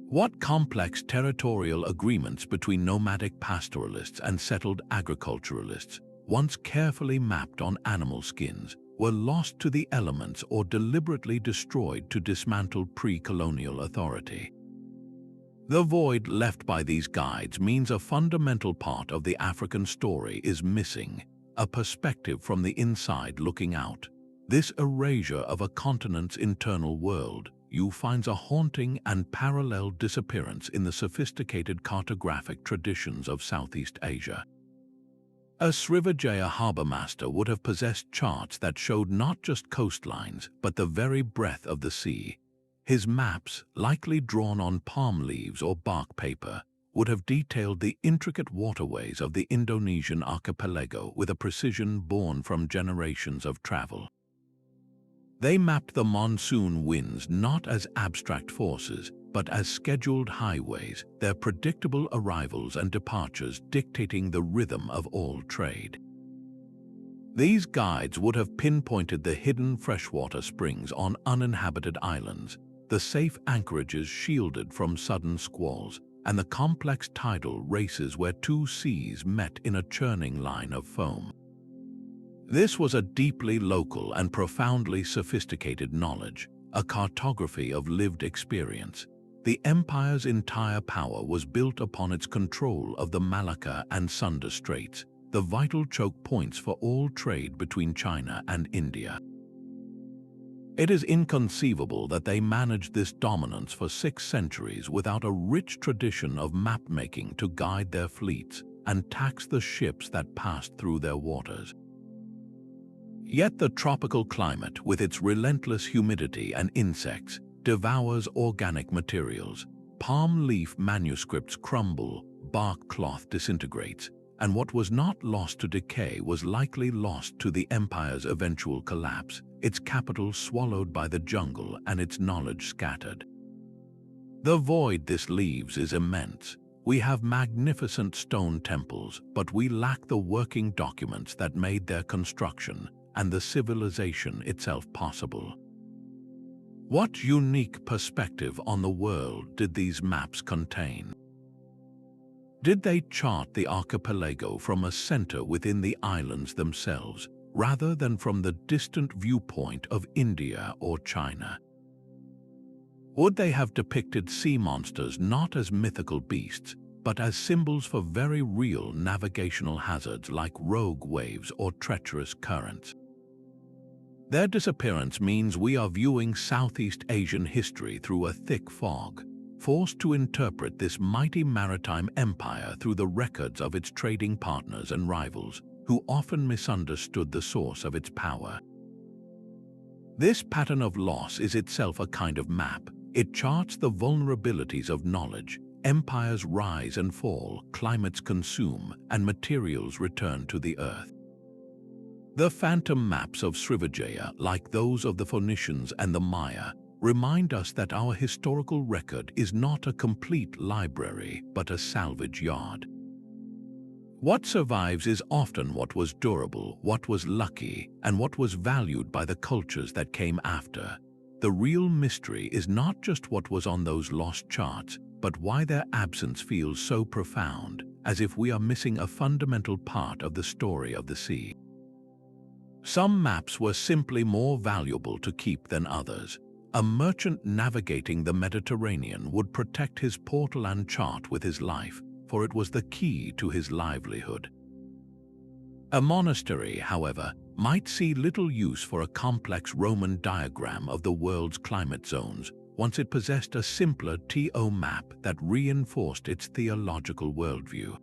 Speaker 1: What complex territorial agreements between nomadic pastoralists and settled agriculturalists, once carefully mapped on animal skins, were lost to the elements or deliberately destroyed to dismantle pre-colonial authority. The void left by these guides means a fundamental part of the African story is missing: a perspective from the inside looking out. This erasure of a continent's internal world finds a haunting and parallel disappearance in the sophisticated cartographic traditions of Southeast Asia. A Srivijaya harbormaster would have possessed charts that showed not just coastlines, but the very breadth of the sea. His maps, likely drawn on palm leaves or bark paper, would have detailed the intricate waterways of the Indonesian archipelago with a precision born from generations of travel. They mapped the monsoon winds not as abstract forces, but as scheduled highways, their predictable arrivals and departures dictating the rhythm of all trade. These guides would have pinpointed the hidden freshwater springs on uninhabited islands, the safe anchorages shielded from sudden squalls, and the complex tidal races where two seas met in a churning line of foam. This was a deeply local and profoundly sophisticated knowledge, a cartography of lived experience. The empire's entire power was built upon its control of the Malacca and Sunda Straits, the vital choke points for all trade between China and India. It is inconceivable that they managed this dominance for 6 centuries without a rich tradition of map-making to guide their fleets and tax the ships that passed through their waters. Yet the tropical climate, with its relentless humidity and insects, devours organic materials. Palm leaf manuscripts crumble, bark cloth disintegrates, and what was not lost to decay was likely lost to the empire's eventual collapse, its capital swallowed by the jungle and its knowledge scattered. The void this leaves is immense. We have magnificent stone temples, but we lack the working documents that made their construction and the civilization itself possible. What unique perspective on the world did these maps contain? Did they chart the archipelago from a center within the islands themselves, rather than from the distant viewpoint of India or China? Would they have depicted sea monsters not as mythical beasts, but as symbols for very real navigational hazards like rogue waves or treacherous currents? Their disappearance means we are viewing Southeast Asian history through a thick fog, forced to interpret this mighty maritime empire through the records of its trading partners and rivals, who often misunderstood the source of its power. This pattern of loss is itself a kind of map. It charts the vulnerabilities of knowledge. Empires rise and fall, climates consume, and materials return to the earth. The phantom maps of Srivijaya, like those of the Phoenicians and the Maya, remind us that our historical record is not a complete library, but a salvage yard. What survives is often what was durable, what was lucky, and what was valued by the cultures that came after. The real mystery is not just what was on those lost charts, but why their absence feels so profound, as if we are missing a fundamental part of the story of the sea. Some maps were simply more valuable to keep than others. A merchant navigating the Mediterranean would protect his Portolan chart with his life, for it was the key to his livelihood. A monastery, however, might see little use for a complex Roman diagram of the world's climate zones once it possessed a simpler TO map that reinforced its theological worldview.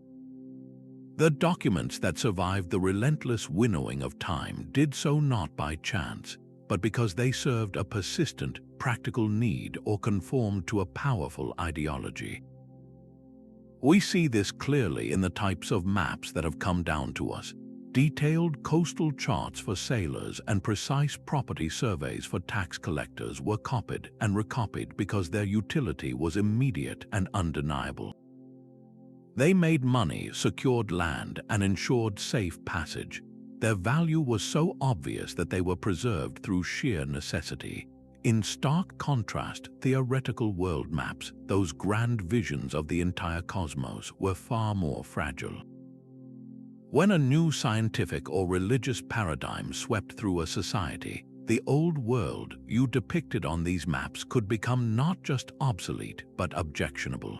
Speaker 1: The documents that survived the relentless winnowing of time did so not by chance, but because they served a persistent, practical need or conformed to a powerful ideology. We see this clearly in the types of maps that have come down to us. Detailed coastal charts for sailors and precise property surveys for tax collectors were copied and recopied because their utility was immediate and undeniable. They made money, secured land, and ensured safe passage. Their value was so obvious that they were preserved through sheer necessity. In stark contrast, theoretical world maps, those grand visions of the entire cosmos, were far more fragile. When a new scientific or religious paradigm swept through a society, the old world you depicted on these maps could become not just obsolete, but objectionable.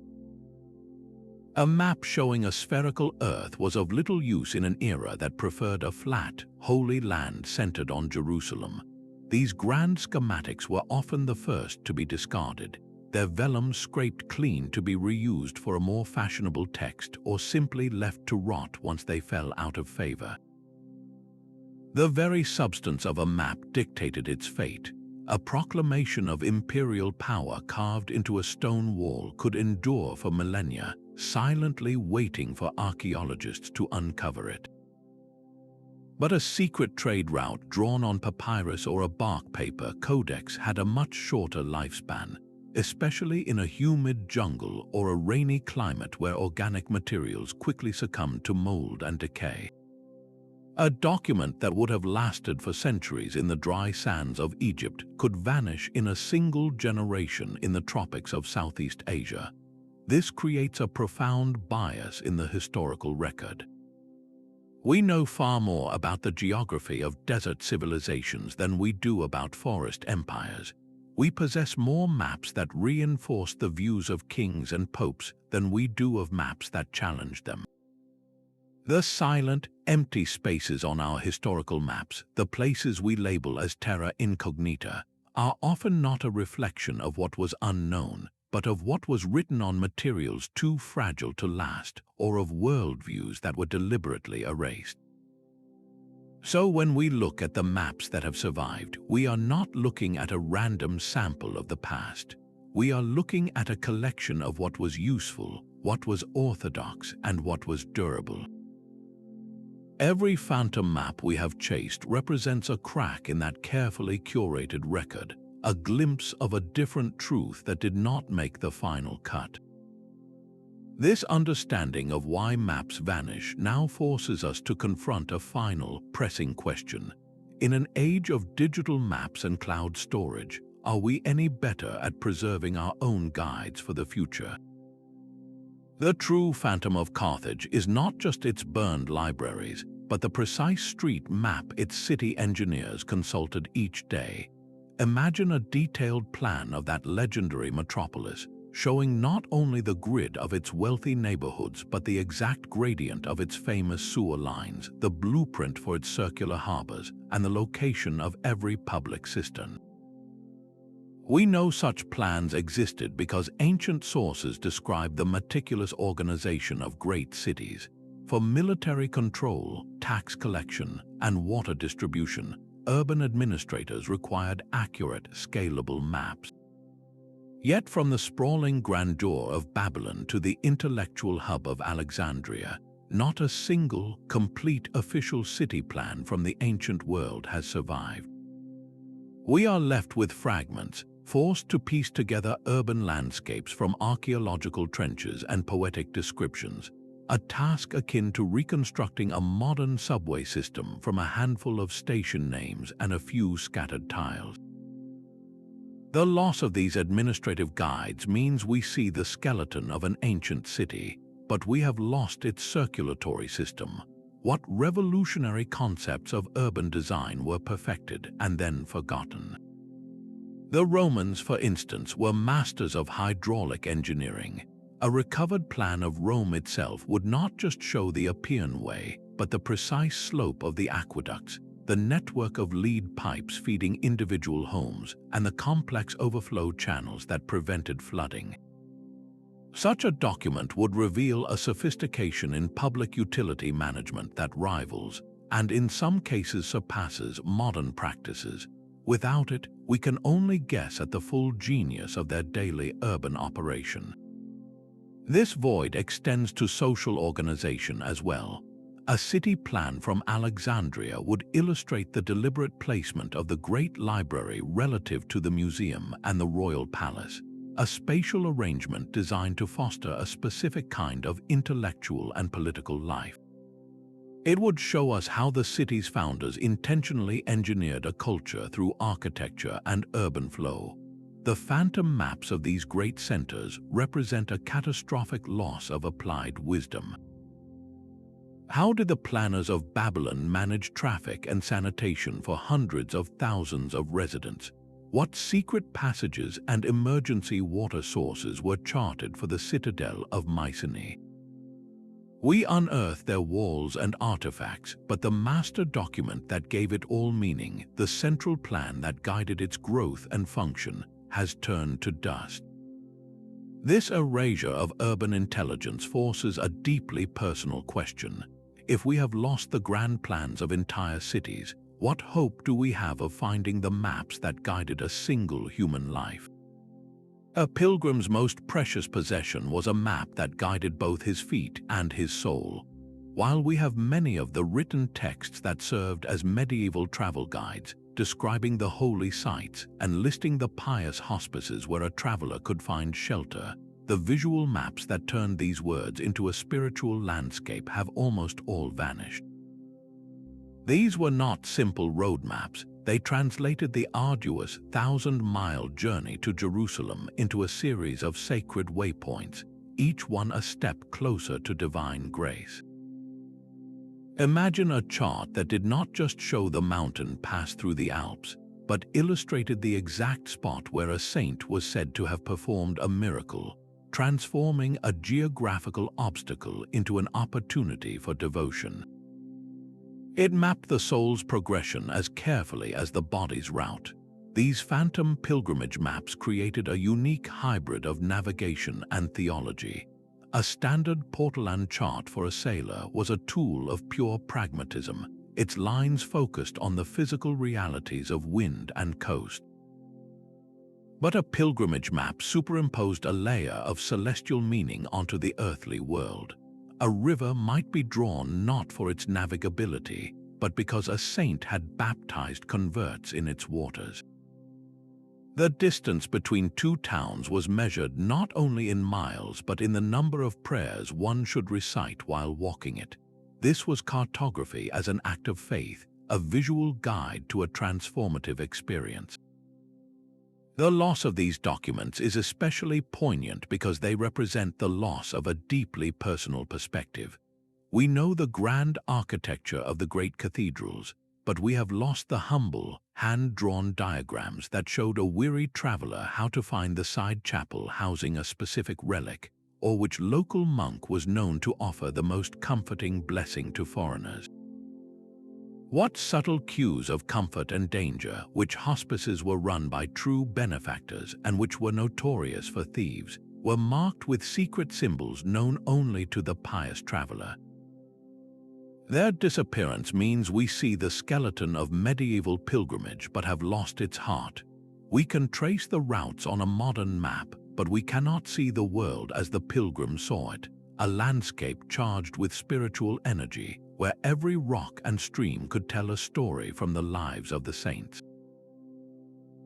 Speaker 1: A map showing a spherical Earth was of little use in an era that preferred a flat, holy land centered on Jerusalem. These grand schematics were often the first to be discarded, their vellum scraped clean to be reused for a more fashionable text or simply left to rot once they fell out of favor. The very substance of a map dictated its fate. A proclamation of imperial power carved into a stone wall could endure for millennia, silently waiting for archaeologists to uncover it. But a secret trade route drawn on papyrus or a bark paper codex had a much shorter lifespan, especially in a humid jungle or a rainy climate where organic materials quickly succumbed to mold and decay. A document that would have lasted for centuries in the dry sands of Egypt could vanish in a single generation in the tropics of Southeast Asia. This creates a profound bias in the historical record. We know far more about the geography of desert civilizations than we do about forest empires. We possess more maps that reinforce the views of kings and popes than we do of maps that challenge them. The silent, empty spaces on our historical maps, the places we label as terra incognita, are often not a reflection of what was unknown, but of what was written on materials too fragile to last, or of worldviews that were deliberately erased. So when we look at the maps that have survived, we are not looking at a random sample of the past. We are looking at a collection of what was useful, what was orthodox, and what was durable. Every phantom map we have chased represents a crack in that carefully curated record, a glimpse of a different truth that did not make the final cut. This understanding of why maps vanish now forces us to confront a final, pressing question. In an age of digital maps and cloud storage, are we any better at preserving our own guides for the future? The true phantom of Carthage is not just its burned libraries, but the precise street map its city engineers consulted each day. Imagine a detailed plan of that legendary metropolis, showing not only the grid of its wealthy neighborhoods but the exact gradient of its famous sewer lines, the blueprint for its circular harbors, and the location of every public cistern. We know such plans existed because ancient sources describe the meticulous organization of great cities. For military control, tax collection, and water distribution, urban administrators required accurate, scalable maps. Yet from the sprawling grandeur of Babylon to the intellectual hub of Alexandria, not a single, complete official city plan from the ancient world has survived. We are left with fragments, forced to piece together urban landscapes from archaeological trenches and poetic descriptions, a task akin to reconstructing a modern subway system from a handful of station names and a few scattered tiles. The loss of these administrative guides means we see the skeleton of an ancient city, but we have lost its circulatory system. What revolutionary concepts of urban design were perfected and then forgotten? The Romans, for instance, were masters of hydraulic engineering. A recovered plan of Rome itself would not just show the Appian Way, but the precise slope of the aqueducts, the network of lead pipes feeding individual homes, and the complex overflow channels that prevented flooding. Such a document would reveal a sophistication in public utility management that rivals, and in some cases surpasses, modern practices. Without it, we can only guess at the full genius of their daily urban operation. This void extends to social organization as well. A city plan from Alexandria would illustrate the deliberate placement of the Great Library relative to the museum and the royal palace, a spatial arrangement designed to foster a specific kind of intellectual and political life. It would show us how the city's founders intentionally engineered a culture through architecture and urban flow. The phantom maps of these great centers represent a catastrophic loss of applied wisdom. How did the planners of Babylon manage traffic and sanitation for hundreds of thousands of residents? What secret passages and emergency water sources were charted for the citadel of Mycenae? We unearth their walls and artifacts, but the master document that gave it all meaning, the central plan that guided its growth and function, has turned to dust. This erasure of urban intelligence forces a deeply personal question. If we have lost the grand plans of entire cities, what hope do we have of finding the maps that guided a single human life? A pilgrim's most precious possession was a map that guided both his feet and his soul. While we have many of the written texts that served as medieval travel guides, describing the holy sites and listing the pious hospices where a traveler could find shelter, the visual maps that turned these words into a spiritual landscape have almost all vanished. These were not simple road maps. They translated the arduous 1,000-mile journey to Jerusalem into a series of sacred waypoints, each one a step closer to divine grace. Imagine a chart that did not just show the mountain pass through the Alps, but illustrated the exact spot where a saint was said to have performed a miracle, transforming a geographical obstacle into an opportunity for devotion. It mapped the soul's progression as carefully as the body's route. These phantom pilgrimage maps created a unique hybrid of navigation and theology. A standard Portolan chart for a sailor was a tool of pure pragmatism, its lines focused on the physical realities of wind and coast. But a pilgrimage map superimposed a layer of celestial meaning onto the earthly world. A river might be drawn not for its navigability, but because a saint had baptized converts in its waters. The distance between two towns was measured not only in miles but in the number of prayers one should recite while walking it. This was cartography as an act of faith, a visual guide to a transformative experience. The loss of these documents is especially poignant because they represent the loss of a deeply personal perspective. We know the grand architecture of the great cathedrals, but we have lost the humble, hand-drawn diagrams that showed a weary traveler how to find the side chapel housing a specific relic, or which local monk was known to offer the most comforting blessing to foreigners. What subtle cues of comfort and danger, which hospices were run by true benefactors and which were notorious for thieves, were marked with secret symbols known only to the pious traveler. Their disappearance means we see the skeleton of medieval pilgrimage but have lost its heart. We can trace the routes on a modern map, but we cannot see the world as the pilgrim saw it, a landscape charged with spiritual energy, where every rock and stream could tell a story from the lives of the saints.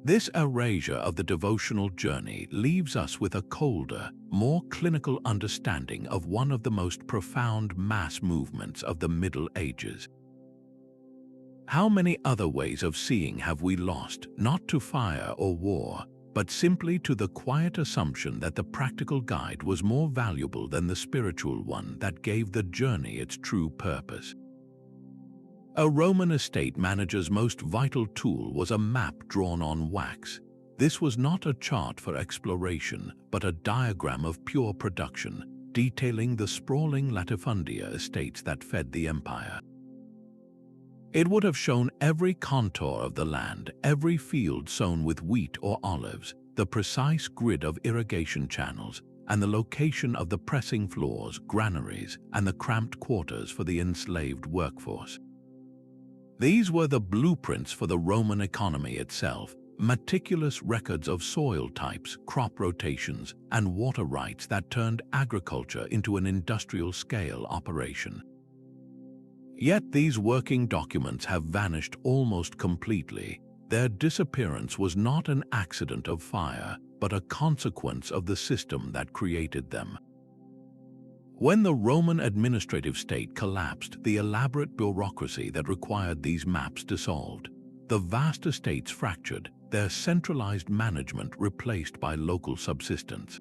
Speaker 1: This erasure of the devotional journey leaves us with a colder, more clinical understanding of one of the most profound mass movements of the Middle Ages. How many other ways of seeing have we lost, not to fire or war, but simply to the quiet assumption that the practical guide was more valuable than the spiritual one that gave the journey its true purpose? A Roman estate manager's most vital tool was a map drawn on wax. This was not a chart for exploration, but a diagram of pure production, detailing the sprawling latifundia estates that fed the empire. It would have shown every contour of the land, every field sown with wheat or olives, the precise grid of irrigation channels, and the location of the pressing floors, granaries, and the cramped quarters for the enslaved workforce. These were the blueprints for the Roman economy itself, meticulous records of soil types, crop rotations, and water rights that turned agriculture into an industrial-scale operation. Yet these working documents have vanished almost completely. Their disappearance was not an accident of fire, but a consequence of the system that created them. When the Roman administrative state collapsed, the elaborate bureaucracy that required these maps dissolved. The vast estates fractured, their centralized management replaced by local subsistence.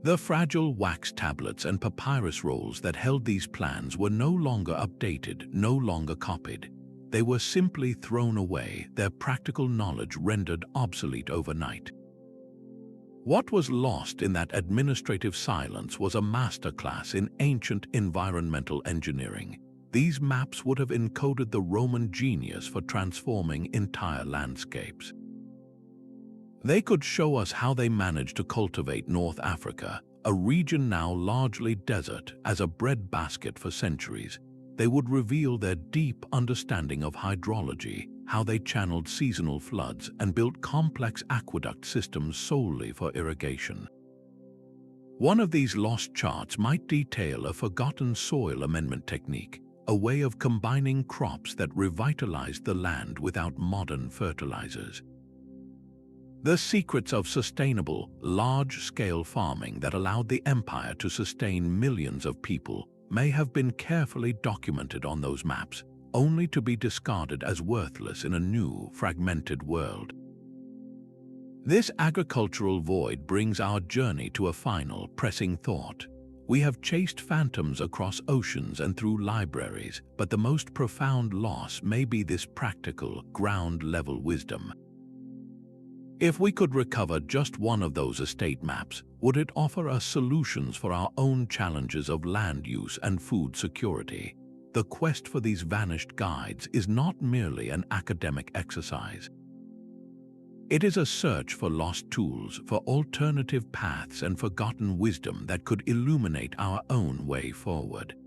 Speaker 1: The fragile wax tablets and papyrus rolls that held these plans were no longer updated, no longer copied. They were simply thrown away, their practical knowledge rendered obsolete overnight. What was lost in that administrative silence was a masterclass in ancient environmental engineering. These maps would have encoded the Roman genius for transforming entire landscapes. They could show us how they managed to cultivate North Africa, a region now largely desert, as a breadbasket for centuries. They would reveal their deep understanding of hydrology, how they channeled seasonal floods and built complex aqueduct systems solely for irrigation. One of these lost charts might detail a forgotten soil amendment technique, a way of combining crops that revitalized the land without modern fertilizers. The secrets of sustainable, large-scale farming that allowed the empire to sustain millions of people may have been carefully documented on those maps, only to be discarded as worthless in a new, fragmented world. This agricultural void brings our journey to a final, pressing thought. We have chased phantoms across oceans and through libraries, but the most profound loss may be this practical, ground-level wisdom. If we could recover just one of those estate maps, would it offer us solutions for our own challenges of land use and food security? The quest for these vanished guides is not merely an academic exercise. It is a search for lost tools, for alternative paths and forgotten wisdom that could illuminate our own way forward.